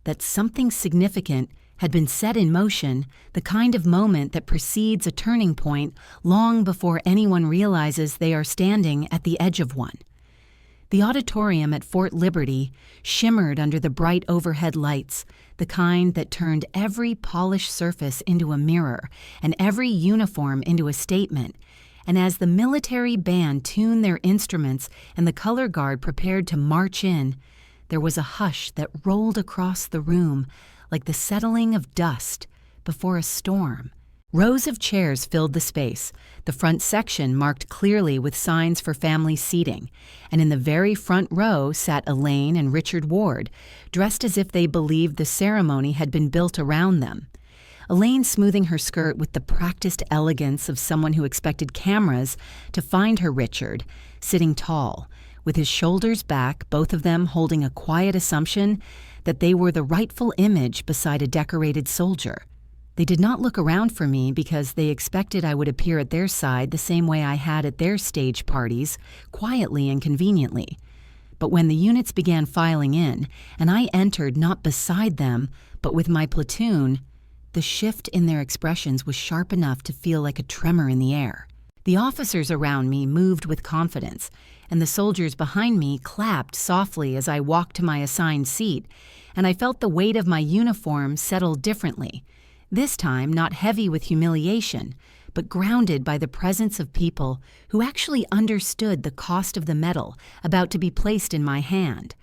that something significant had been set in motion, the kind of moment that precedes a turning point long before anyone realizes they are standing at the edge of one. The auditorium at Fort Liberty shimmered under the bright overhead lights, the kind that turned every polished surface into a mirror and every uniform into a statement. And as the military band tuned their instruments and the color guard prepared to march in, there was a hush that rolled across the room like the settling of dust before a storm. Rows of chairs filled the space, the front section marked clearly with signs for family seating, and in the very front row sat Elaine and Richard Ward, dressed as if they believed the ceremony had been built around them. Elaine smoothing her skirt with the practiced elegance of someone who expected cameras to find her Richard, sitting tall, with his shoulders back, both of them holding a quiet assumption that they were the rightful image beside a decorated soldier. They did not look around for me because they expected I would appear at their side the same way I had at their stage parties, quietly and conveniently. But when the units began filing in, and I entered not beside them, but with my platoon, the shift in their expressions was sharp enough to feel like a tremor in the air. The officers around me moved with confidence, and the soldiers behind me clapped softly as I walked to my assigned seat, and I felt the weight of my uniform settle differently, this time not heavy with humiliation, but grounded by the presence of people who actually understood the cost of the medal about to be placed in my hand.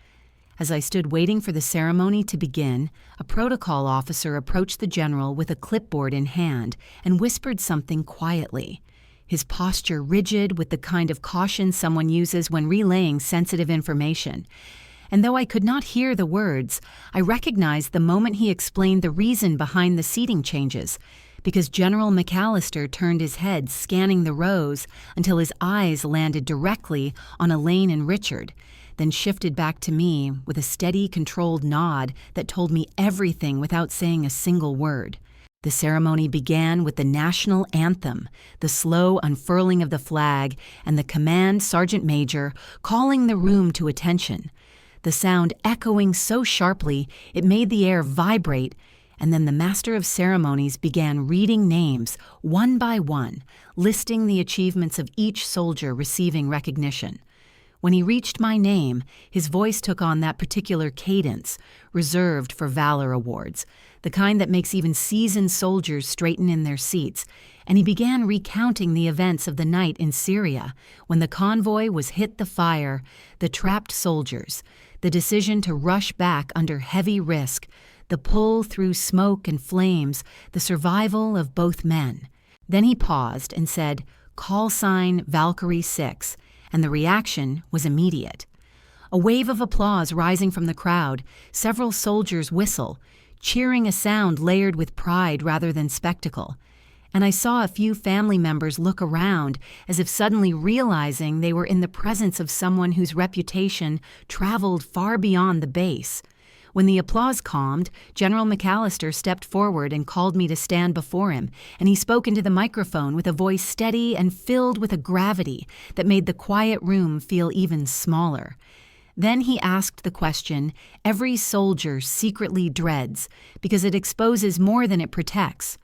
As I stood waiting for the ceremony to begin, a protocol officer approached the general with a clipboard in hand and whispered something quietly, his posture rigid with the kind of caution someone uses when relaying sensitive information. And though I could not hear the words, I recognized the moment he explained the reason behind the seating changes, because General McAllister turned his head, scanning the rows until his eyes landed directly on Elaine and Richard, then shifted back to me with a steady, controlled nod that told me everything without saying a single word. The ceremony began with the national anthem, the slow unfurling of the flag, and the command sergeant major calling the room to attention, the sound echoing so sharply it made the air vibrate, and then the master of ceremonies began reading names one by one, listing the achievements of each soldier receiving recognition. When he reached my name, his voice took on that particular cadence, reserved for valor awards, the kind that makes even seasoned soldiers straighten in their seats, and he began recounting the events of the night in Syria, when the convoy was hit the fire, the trapped soldiers, the decision to rush back under heavy risk, the pull through smoke and flames, the survival of both men. Then he paused and said, "Call sign Valkyrie 6, and the reaction was immediate. A wave of applause rising from the crowd, several soldiers whistle, cheering a sound layered with pride rather than spectacle. And I saw a few family members look around as if suddenly realizing they were in the presence of someone whose reputation traveled far beyond the base. When the applause calmed, General McAllister stepped forward and called me to stand before him, and he spoke into the microphone with a voice steady and filled with a gravity that made the quiet room feel even smaller. Then he asked the question every soldier secretly dreads because it exposes more than it protects.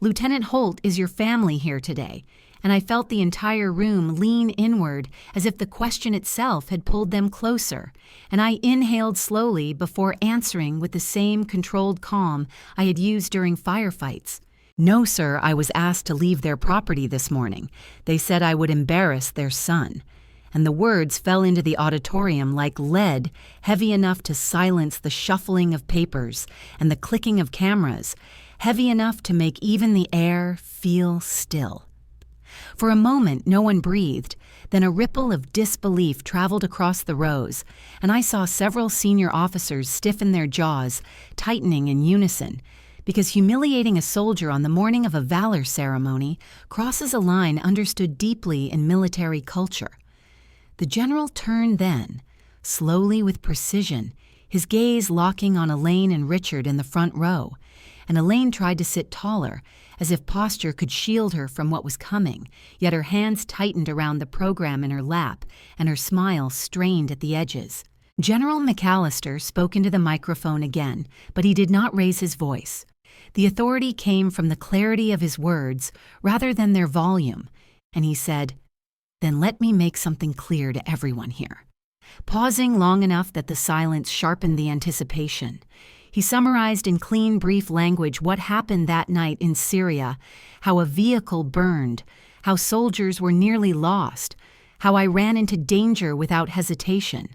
"Lieutenant Holt is your family here today," and I felt the entire room lean inward as if the question itself had pulled them closer, and I inhaled slowly before answering with the same controlled calm I had used during firefights. "No, sir, I was asked to leave their property this morning. They said I would embarrass their son." And the words fell into the auditorium like lead, heavy enough to silence the shuffling of papers and the clicking of cameras, heavy enough to make even the air feel still. For a moment, no one breathed. Then a ripple of disbelief traveled across the rows, and I saw several senior officers stiffen their jaws, tightening in unison, because humiliating a soldier on the morning of a valor ceremony crosses a line understood deeply in military culture. The general turned then, slowly with precision, his gaze locking on Elaine and Richard in the front row, and Elaine tried to sit taller, as if posture could shield her from what was coming, yet her hands tightened around the program in her lap, and her smile strained at the edges. General McAllister spoke into the microphone again, but he did not raise his voice. The authority came from the clarity of his words rather than their volume, and he said, "Then let me make something clear to everyone here." Pausing long enough that the silence sharpened the anticipation, he summarized in clean, brief language what happened that night in Syria, how a vehicle burned, how soldiers were nearly lost, how I ran into danger without hesitation,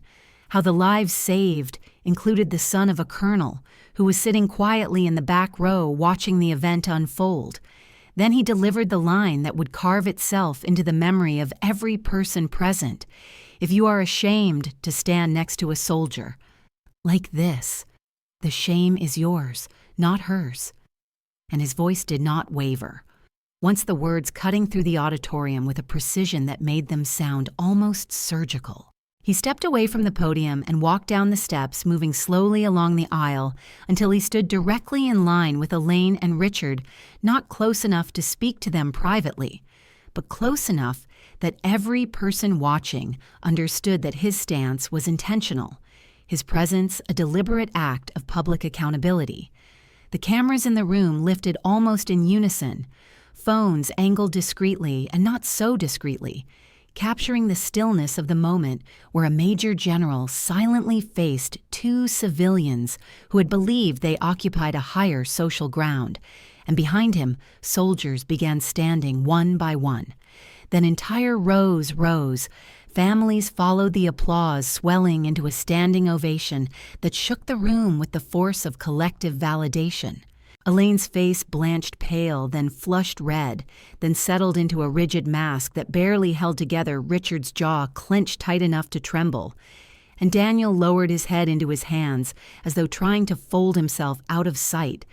how the lives saved included the son of a colonel who was sitting quietly in the back row watching the event unfold. Then he delivered the line that would carve itself into the memory of every person present. "If you are ashamed to stand next to a soldier, like this, the shame is yours, not hers." And his voice did not waver, once the words cutting through the auditorium with a precision that made them sound almost surgical. He stepped away from the podium and walked down the steps, moving slowly along the aisle until he stood directly in line with Elaine and Richard, not close enough to speak to them privately, but close enough that every person watching understood that his stance was intentional, his presence a deliberate act of public accountability. The cameras in the room lifted almost in unison, phones angled discreetly and not so discreetly, capturing the stillness of the moment where a major general silently faced two civilians who had believed they occupied a higher social ground, and behind him soldiers began standing one by one. Then entire rows rose. Families followed the applause, swelling into a standing ovation that shook the room with the force of collective validation. Elaine's face blanched pale, then flushed red, then settled into a rigid mask that barely held together Richard's jaw clenched tight enough to tremble. And Daniel lowered his head into his hands as though trying to fold himself out of sight,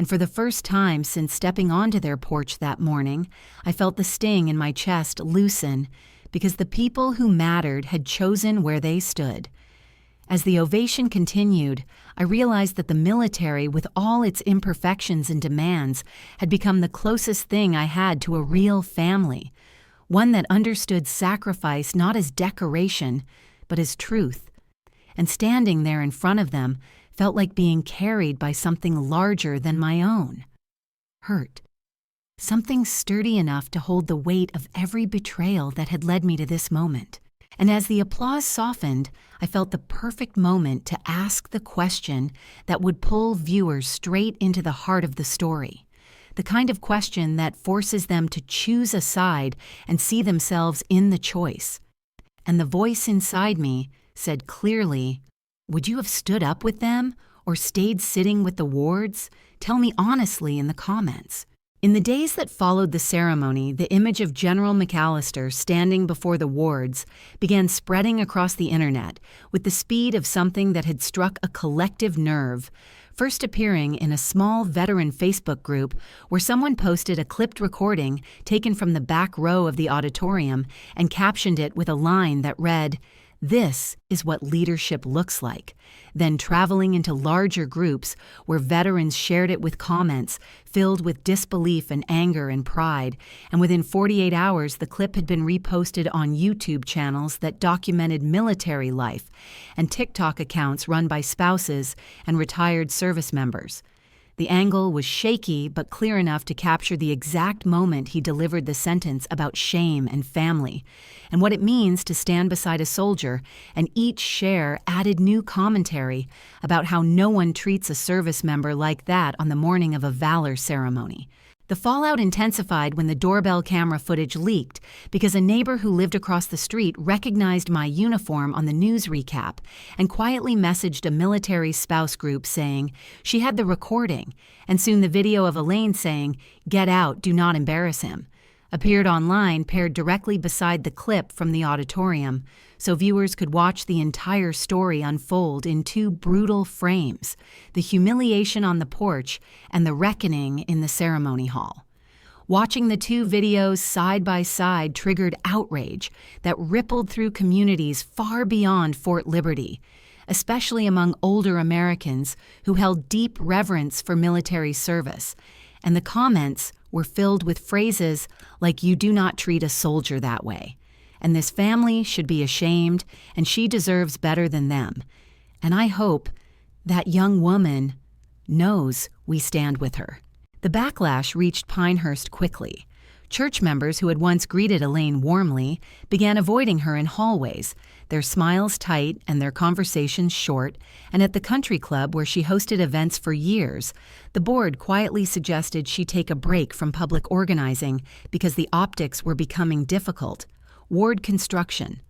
And for the first time since stepping onto their porch that morning, I felt the sting in my chest loosen because the people who mattered had chosen where they stood. As the ovation continued, I realized that the military, with all its imperfections and demands, had become the closest thing I had to a real family, one that understood sacrifice not as decoration, but as truth. And standing there in front of them felt like being carried by something larger than my own. Hurt. Something sturdy enough to hold the weight of every betrayal that had led me to this moment. And as the applause softened, I felt the perfect moment to ask the question that would pull viewers straight into the heart of the story. The kind of question that forces them to choose a side and see themselves in the choice. And the voice inside me said clearly, "Would you have stood up with them or stayed sitting with the wards? Tell me honestly in the comments." In the days that followed the ceremony, the image of General McAllister standing before the wards began spreading across the internet with the speed of something that had struck a collective nerve, first appearing in a small veteran Facebook group where someone posted a clipped recording taken from the back row of the auditorium and captioned it with a line that read, "This is what leadership looks like," then traveling into larger groups where veterans shared it with comments filled with disbelief and anger and pride, and within 48 hours the clip had been reposted on YouTube channels that documented military life and TikTok accounts run by spouses and retired service members. The angle was shaky but clear enough to capture the exact moment he delivered the sentence about shame and family, and what it means to stand beside a soldier, and each share added new commentary about how no one treats a service member like that on the morning of a valor ceremony. The fallout intensified when the doorbell camera footage leaked because a neighbor who lived across the street recognized my uniform on the news recap and quietly messaged a military spouse group saying she had the recording, and soon the video of Elaine saying, "Get out, do not embarrass him," appeared online paired directly beside the clip from the auditorium, so viewers could watch the entire story unfold in two brutal frames, the humiliation on the porch and the reckoning in the ceremony hall. Watching the two videos side by side triggered outrage that rippled through communities far beyond Fort Liberty, especially among older Americans who held deep reverence for military service, and the comments were filled with phrases like "you do not treat a soldier that way," and "this family should be ashamed, and she deserves better than them." And I hope that young woman knows we stand with her. The backlash reached Pinehurst quickly. Church members who had once greeted Elaine warmly began avoiding her in hallways, their smiles tight and their conversations short, and at the country club where she hosted events for years, the board quietly suggested she take a break from public organizing because the optics were becoming difficult. Ward construction.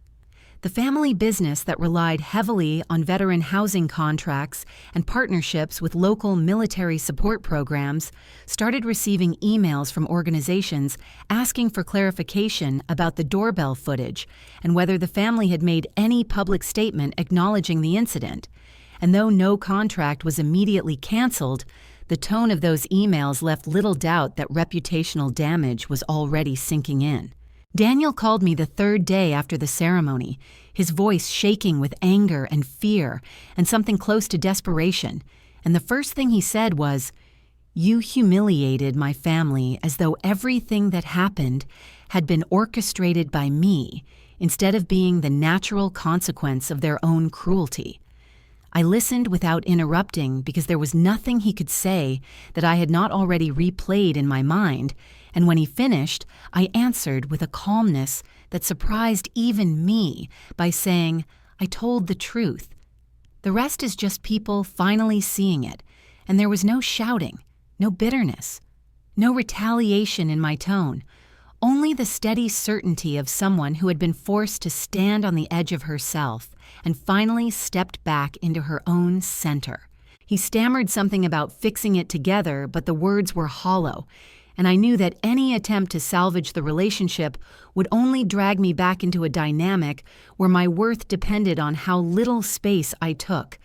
The family business that relied heavily on veteran housing contracts and partnerships with local military support programs started receiving emails from organizations asking for clarification about the doorbell footage and whether the family had made any public statement acknowledging the incident. And though no contract was immediately canceled, the tone of those emails left little doubt that reputational damage was already sinking in. Daniel called me the third day after the ceremony, his voice shaking with anger and fear and something close to desperation, and the first thing he said was, "You humiliated my family as though everything that happened had been orchestrated by me instead of being the natural consequence of their own cruelty." I listened without interrupting because there was nothing he could say that I had not already replayed in my mind, and when he finished, I answered with a calmness that surprised even me by saying, "I told the truth. The rest is just people finally seeing it," and there was no shouting, no bitterness, no retaliation in my tone, only the steady certainty of someone who had been forced to stand on the edge of herself and finally stepped back into her own center. He stammered something about fixing it together, but the words were hollow, and I knew that any attempt to salvage the relationship would only drag me back into a dynamic where my worth depended on how little space I took.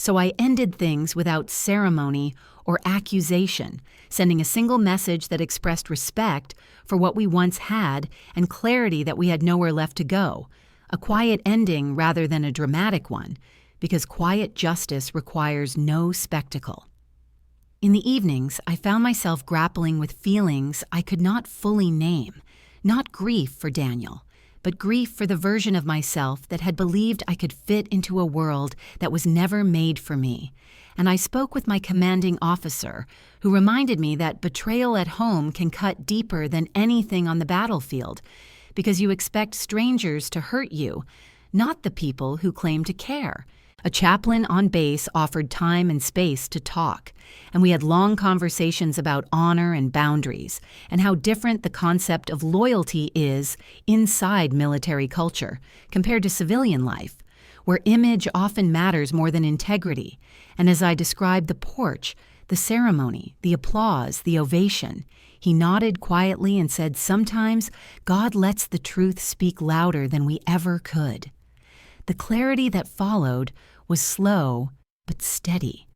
So I ended things without ceremony or accusation, sending a single message that expressed respect for what we once had and clarity that we had nowhere left to go, a quiet ending rather than a dramatic one, because quiet justice requires no spectacle. In the evenings, I found myself grappling with feelings I could not fully name, not grief for Daniel, but grief for the version of myself that had believed I could fit into a world that was never made for me. And I spoke with my commanding officer, who reminded me that betrayal at home can cut deeper than anything on the battlefield, because you expect strangers to hurt you, not the people who claim to care. A chaplain on base offered time and space to talk, and we had long conversations about honor and boundaries, and how different the concept of loyalty is inside military culture compared to civilian life, where image often matters more than integrity. And as I described the porch, the ceremony, the applause, the ovation, he nodded quietly and said, "Sometimes God lets the truth speak louder than we ever could." The clarity that followed was slow but steady.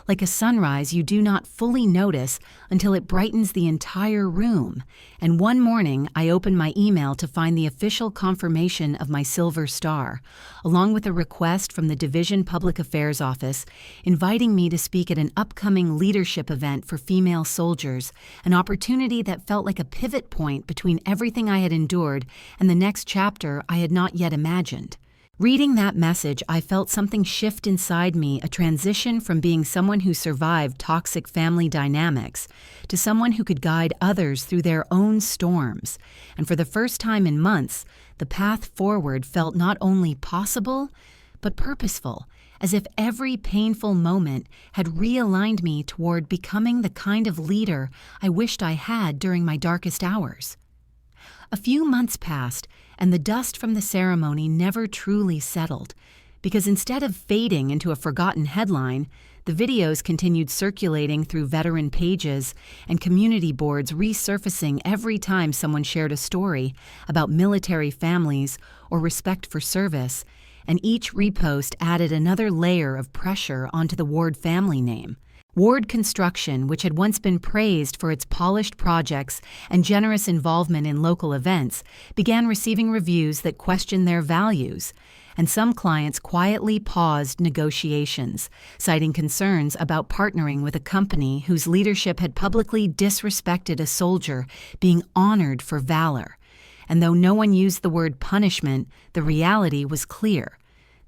Like a sunrise you do not fully notice until it brightens the entire room. And one morning I opened my email to find the official confirmation of my Silver Star, along with a request from the Division Public Affairs Office inviting me to speak at an upcoming leadership event for female soldiers, an opportunity that felt like a pivot point between everything I had endured and the next chapter I had not yet imagined. Reading that message, I felt something shift inside me, a transition from being someone who survived toxic family dynamics to someone who could guide others through their own storms. And for the first time in months, the path forward felt not only possible, but purposeful, as if every painful moment had realigned me toward becoming the kind of leader I wished I had during my darkest hours. A few months passed, and the dust from the ceremony never truly settled, because instead of fading into a forgotten headline, the videos continued circulating through veteran pages and community boards, resurfacing every time someone shared a story about military families or respect for service, and each repost added another layer of pressure onto the Ward family name. Ward Construction, which had once been praised for its polished projects and generous involvement in local events, began receiving reviews that questioned their values, and some clients quietly paused negotiations, citing concerns about partnering with a company whose leadership had publicly disrespected a soldier being honored for valor. And though no one used the word punishment, the reality was clear.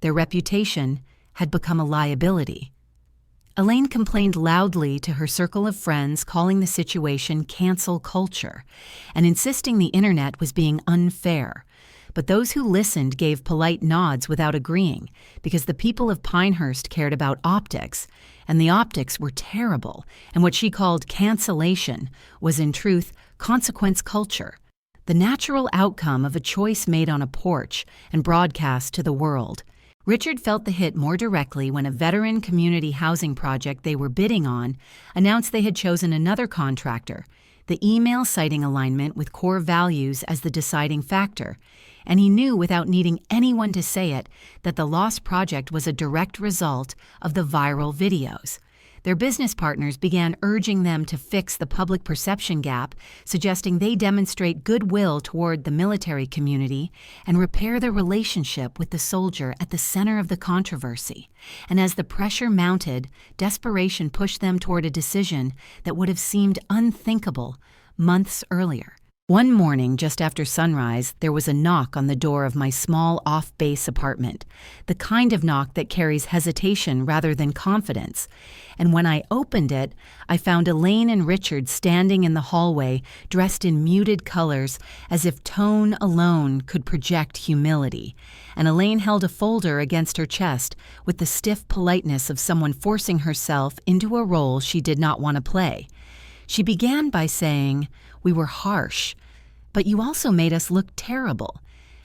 Their reputation had become a liability. Elaine complained loudly to her circle of friends, calling the situation cancel culture and insisting the internet was being unfair. But those who listened gave polite nods without agreeing, because the people of Pinehurst cared about optics, and the optics were terrible, and what she called cancellation was in truth consequence culture, the natural outcome of a choice made on a porch and broadcast to the world. Richard felt the hit more directly when a veteran community housing project they were bidding on announced they had chosen another contractor, the email citing alignment with core values as the deciding factor, and he knew without needing anyone to say it that the lost project was a direct result of the viral videos. Their business partners began urging them to fix the public perception gap, suggesting they demonstrate goodwill toward the military community and repair their relationship with the soldier at the center of the controversy. And as the pressure mounted, desperation pushed them toward a decision that would have seemed unthinkable months earlier. One morning, just after sunrise, there was a knock on the door of my small off-base apartment, the kind of knock that carries hesitation rather than confidence. And when I opened it, I found Elaine and Richard standing in the hallway, dressed in muted colors, as if tone alone could project humility. And Elaine held a folder against her chest with the stiff politeness of someone forcing herself into a role she did not want to play. She began by saying, "We were harsh, but you also made us look terrible,"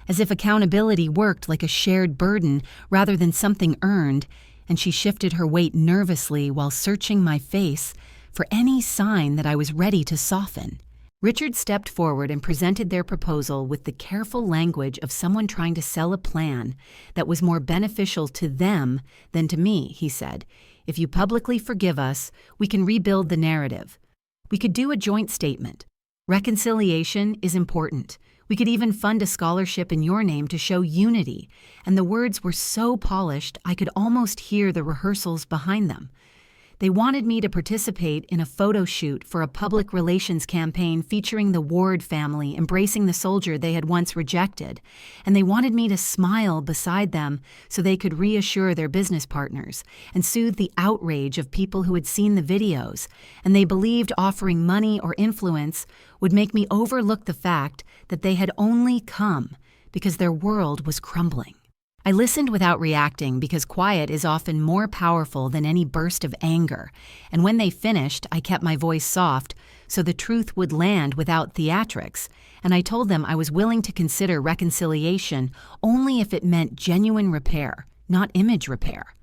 as if accountability worked like a shared burden rather than something earned, and she shifted her weight nervously while searching my face for any sign that I was ready to soften. Richard stepped forward and presented their proposal with the careful language of someone trying to sell a plan that was more beneficial to them than to me, he said. If you publicly forgive us, we can rebuild the narrative. We could do a joint statement. Reconciliation is important. We could even fund a scholarship in your name to show unity. And the words were so polished, I could almost hear the rehearsals behind them. They wanted me to participate in a photo shoot for a public relations campaign featuring the Ward family embracing the soldier they had once rejected, and they wanted me to smile beside them so they could reassure their business partners and soothe the outrage of people who had seen the videos, and they believed offering money or influence would make me overlook the fact that they had only come because their world was crumbling. I listened without reacting because quiet is often more powerful than any burst of anger, and when they finished, I kept my voice soft so the truth would land without theatrics, and I told them I was willing to consider reconciliation only if it meant genuine repair, not image repair.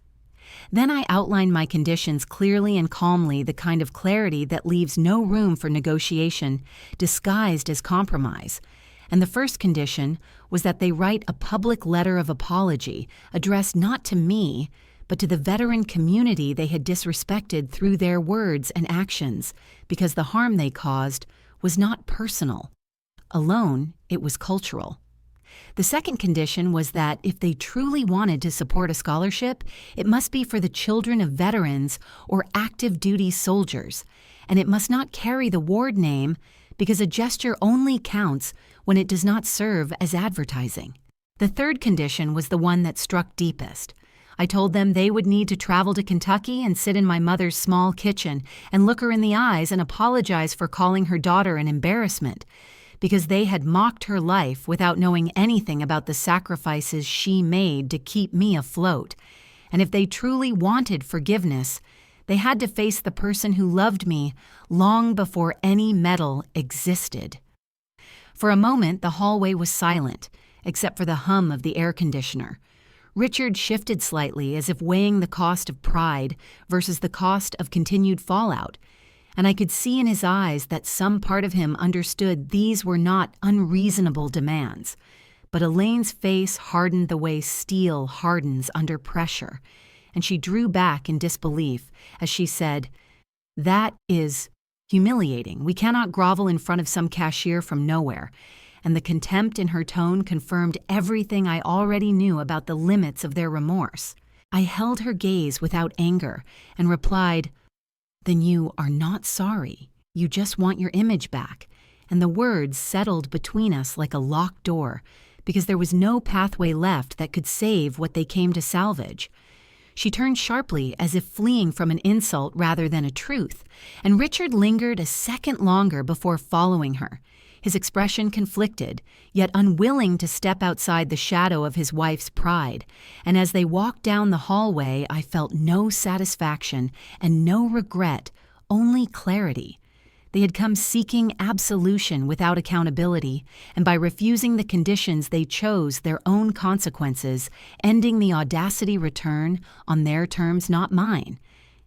Then I outlined my conditions clearly and calmly, the kind of clarity that leaves no room for negotiation disguised as compromise. And the first condition was that they write a public letter of apology addressed not to me, but to the veteran community they had disrespected through their words and actions, because the harm they caused was not personal. Alone, it was cultural. The second condition was that if they truly wanted to support a scholarship, it must be for the children of veterans or active duty soldiers, and it must not carry the Ward name because a gesture only counts when it does not serve as advertising. The third condition was the one that struck deepest. I told them they would need to travel to Kentucky and sit in my mother's small kitchen and look her in the eyes and apologize for calling her daughter an embarrassment, because they had mocked her life without knowing anything about the sacrifices she made to keep me afloat. And if they truly wanted forgiveness, they had to face the person who loved me long before any medal existed. For a moment, the hallway was silent, except for the hum of the air conditioner. Richard shifted slightly, as if weighing the cost of pride versus the cost of continued fallout, and I could see in his eyes that some part of him understood these were not unreasonable demands. But Elaine's face hardened the way steel hardens under pressure, and she drew back in disbelief as she said, "That is humiliating. We cannot grovel in front of some cashier from nowhere." And the contempt in her tone confirmed everything I already knew about the limits of their remorse. I held her gaze without anger and replied, "Then you are not sorry. You just want your image back." And the words settled between us like a locked door, because there was no pathway left that could save what they came to salvage. She turned sharply, as if fleeing from an insult rather than a truth, and Richard lingered a second longer before following her, his expression conflicted, yet unwilling to step outside the shadow of his wife's pride. And as they walked down the hallway, I felt no satisfaction and no regret, only clarity. They had come seeking absolution without accountability, and by refusing the conditions they chose their own consequences, ending the audacity return on their terms, not mine.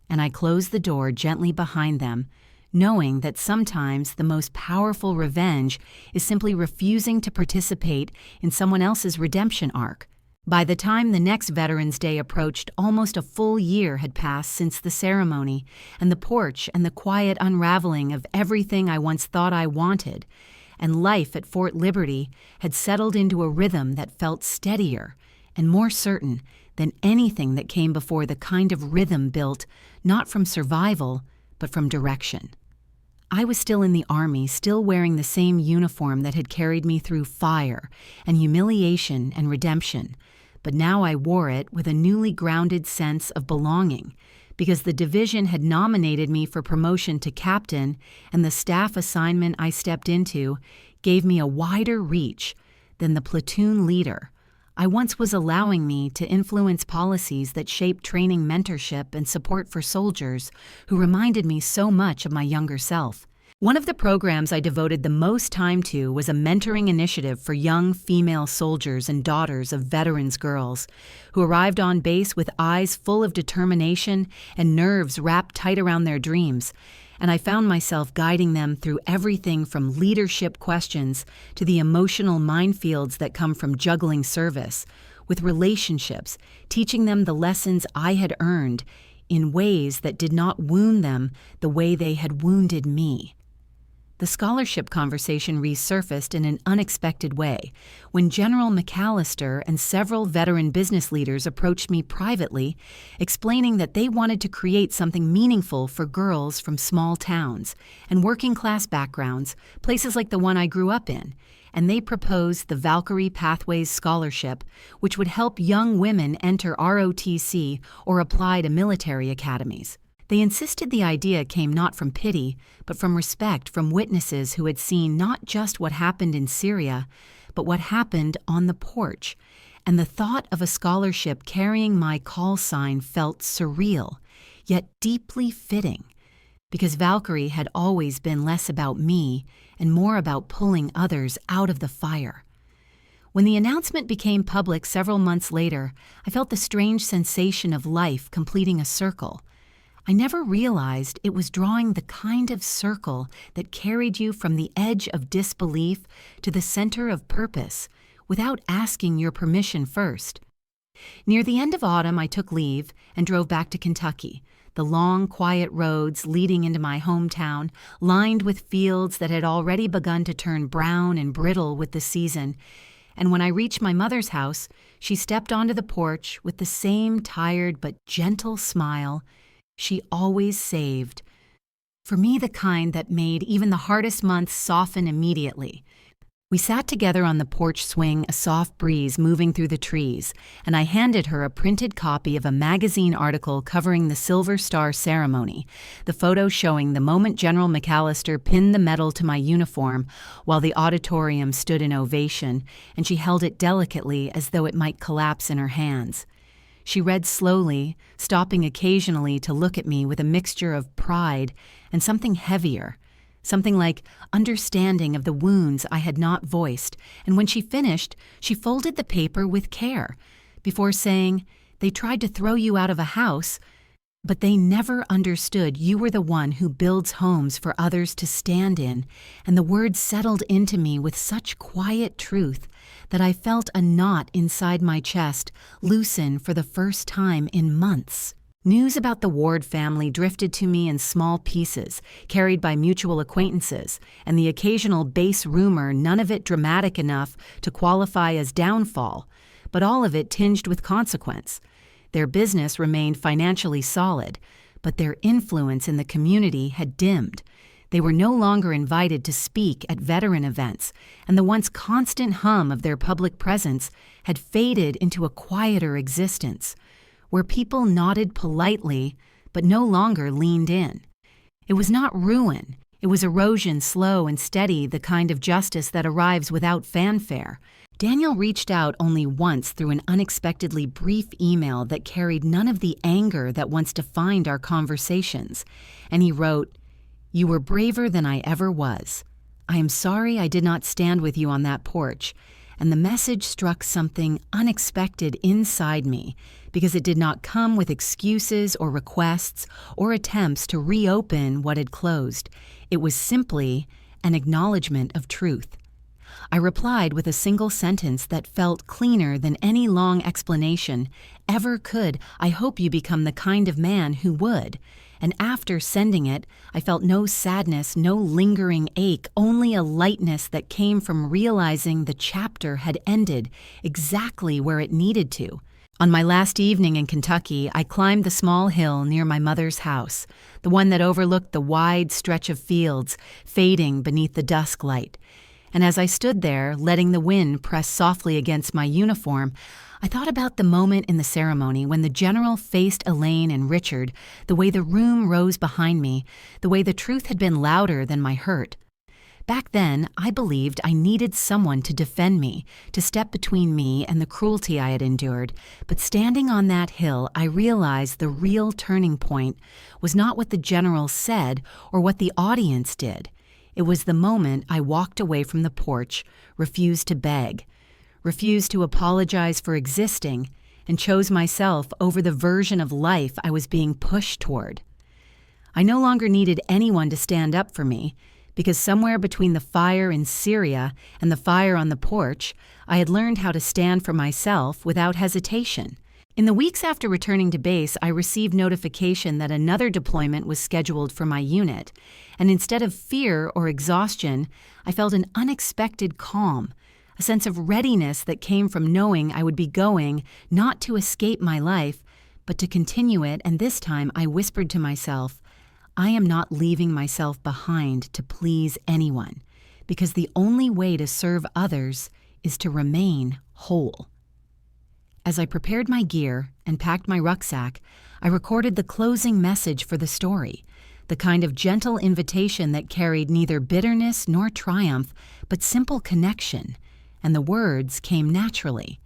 And I closed the door gently behind them, knowing that sometimes the most powerful revenge is simply refusing to participate in someone else's redemption arc. By the time the next Veterans Day approached, almost a full year had passed since the ceremony, and the porch and the quiet unraveling of everything I once thought I wanted, and life at Fort Liberty had settled into a rhythm that felt steadier and more certain than anything that came before, the kind of rhythm built not from survival, but from direction. I was still in the Army, still wearing the same uniform that had carried me through fire and humiliation and redemption, but now I wore it with a newly grounded sense of belonging, because the division had nominated me for promotion to captain, and the staff assignment I stepped into gave me a wider reach than the platoon leader I once was allowing me to influence policies that shaped training, mentorship, and support for soldiers who reminded me so much of my younger self. One of the programs I devoted the most time to was a mentoring initiative for young female soldiers and daughters of veterans girls who arrived on base with eyes full of determination and nerves wrapped tight around their dreams. and I found myself guiding them through everything from leadership questions to the emotional minefields that come from juggling service, with relationships, teaching them the lessons I had earned in ways that did not wound them the way they had wounded me. The scholarship conversation resurfaced in an unexpected way when General McAllister and several veteran business leaders approached me privately, explaining that they wanted to create something meaningful for girls from small towns and working-class backgrounds, places like the one I grew up in, and they proposed the Valkyrie Pathways Scholarship, which would help young women enter ROTC or apply to military academies. They insisted the idea came not from pity, but from respect from witnesses who had seen not just what happened in Syria, but what happened on the porch, and the thought of a scholarship carrying my call sign felt surreal, yet deeply fitting, because Valkyrie had always been less about me and more about pulling others out of the fire. When the announcement became public several months later, I felt the strange sensation of life completing a circle. I never realized it was drawing the kind of circle that carried you from the edge of disbelief to the center of purpose without asking your permission first. Near the end of autumn, I took leave and drove back to Kentucky, the long, quiet roads leading into my hometown, lined with fields that had already begun to turn brown and brittle with the season. And when I reached my mother's house, she stepped onto the porch with the same tired but gentle smile she always saved. For me, the kind that made even the hardest months soften immediately. We sat together on the porch swing, a soft breeze moving through the trees, and I handed her a printed copy of a magazine article covering the Silver Star ceremony, the photo showing the moment General McAllister pinned the medal to my uniform while the auditorium stood in ovation, and she held it delicately as though it might collapse in her hands. She read slowly, stopping occasionally to look at me with a mixture of pride and something heavier, something like understanding of the wounds I had not voiced, and when she finished, she folded the paper with care, before saying, "They tried to throw you out of a house, but they never understood you were the one who builds homes for others to stand in," and the words settled into me with such quiet truth that I felt a knot inside my chest loosen for the first time in months. News about the Ward family drifted to me in small pieces, carried by mutual acquaintances, and the occasional base rumor, none of it dramatic enough to qualify as downfall, but all of it tinged with consequence. Their business remained financially solid, but their influence in the community had dimmed. They were no longer invited to speak at veteran events, and the once constant hum of their public presence had faded into a quieter existence, where people nodded politely but no longer leaned in. It was not ruin. It was erosion, slow and steady, the kind of justice that arrives without fanfare. Daniel reached out only once through an unexpectedly brief email that carried none of the anger that once defined our conversations, and he wrote, "You were braver than I ever was. I am sorry I did not stand with you on that porch," and the message struck something unexpected inside me because it did not come with excuses or requests or attempts to reopen what had closed. It was simply an acknowledgement of truth. I replied with a single sentence that felt cleaner than any long explanation ever could. "I hope you become the kind of man who would." And after sending it, I felt no sadness, no lingering ache, only a lightness that came from realizing the chapter had ended exactly where it needed to. On my last evening in Kentucky, I climbed the small hill near my mother's house, the one that overlooked the wide stretch of fields fading beneath the dusk light. And as I stood there, letting the wind press softly against my uniform, I thought about the moment in the ceremony when the general faced Elaine and Richard, the way the room rose behind me, the way the truth had been louder than my hurt. Back then, I believed I needed someone to defend me, to step between me and the cruelty I had endured. But standing on that hill, I realized the real turning point was not what the general said or what the audience did. It was the moment I walked away from the porch, refused to beg, refused to apologize for existing, and chose myself over the version of life I was being pushed toward. I no longer needed anyone to stand up for me, because somewhere between the fire in Syria and the fire on the porch, I had learned how to stand for myself without hesitation. In the weeks after returning to base, I received notification that another deployment was scheduled for my unit, and instead of fear or exhaustion, I felt an unexpected calm, a sense of readiness that came from knowing I would be going not to escape my life, but to continue it, and this time I whispered to myself, I am not leaving myself behind to please anyone, because the only way to serve others is to remain whole. As I prepared my gear and packed my rucksack, I recorded the closing message for the story, the kind of gentle invitation that carried neither bitterness nor triumph, but simple connection, and the words came naturally.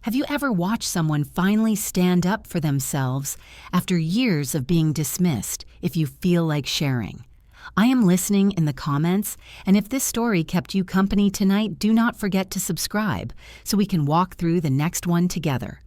Have you ever watched someone finally stand up for themselves after years of being dismissed if you feel like sharing? I am listening in the comments, and if this story kept you company tonight, do not forget to subscribe so we can walk through the next one together.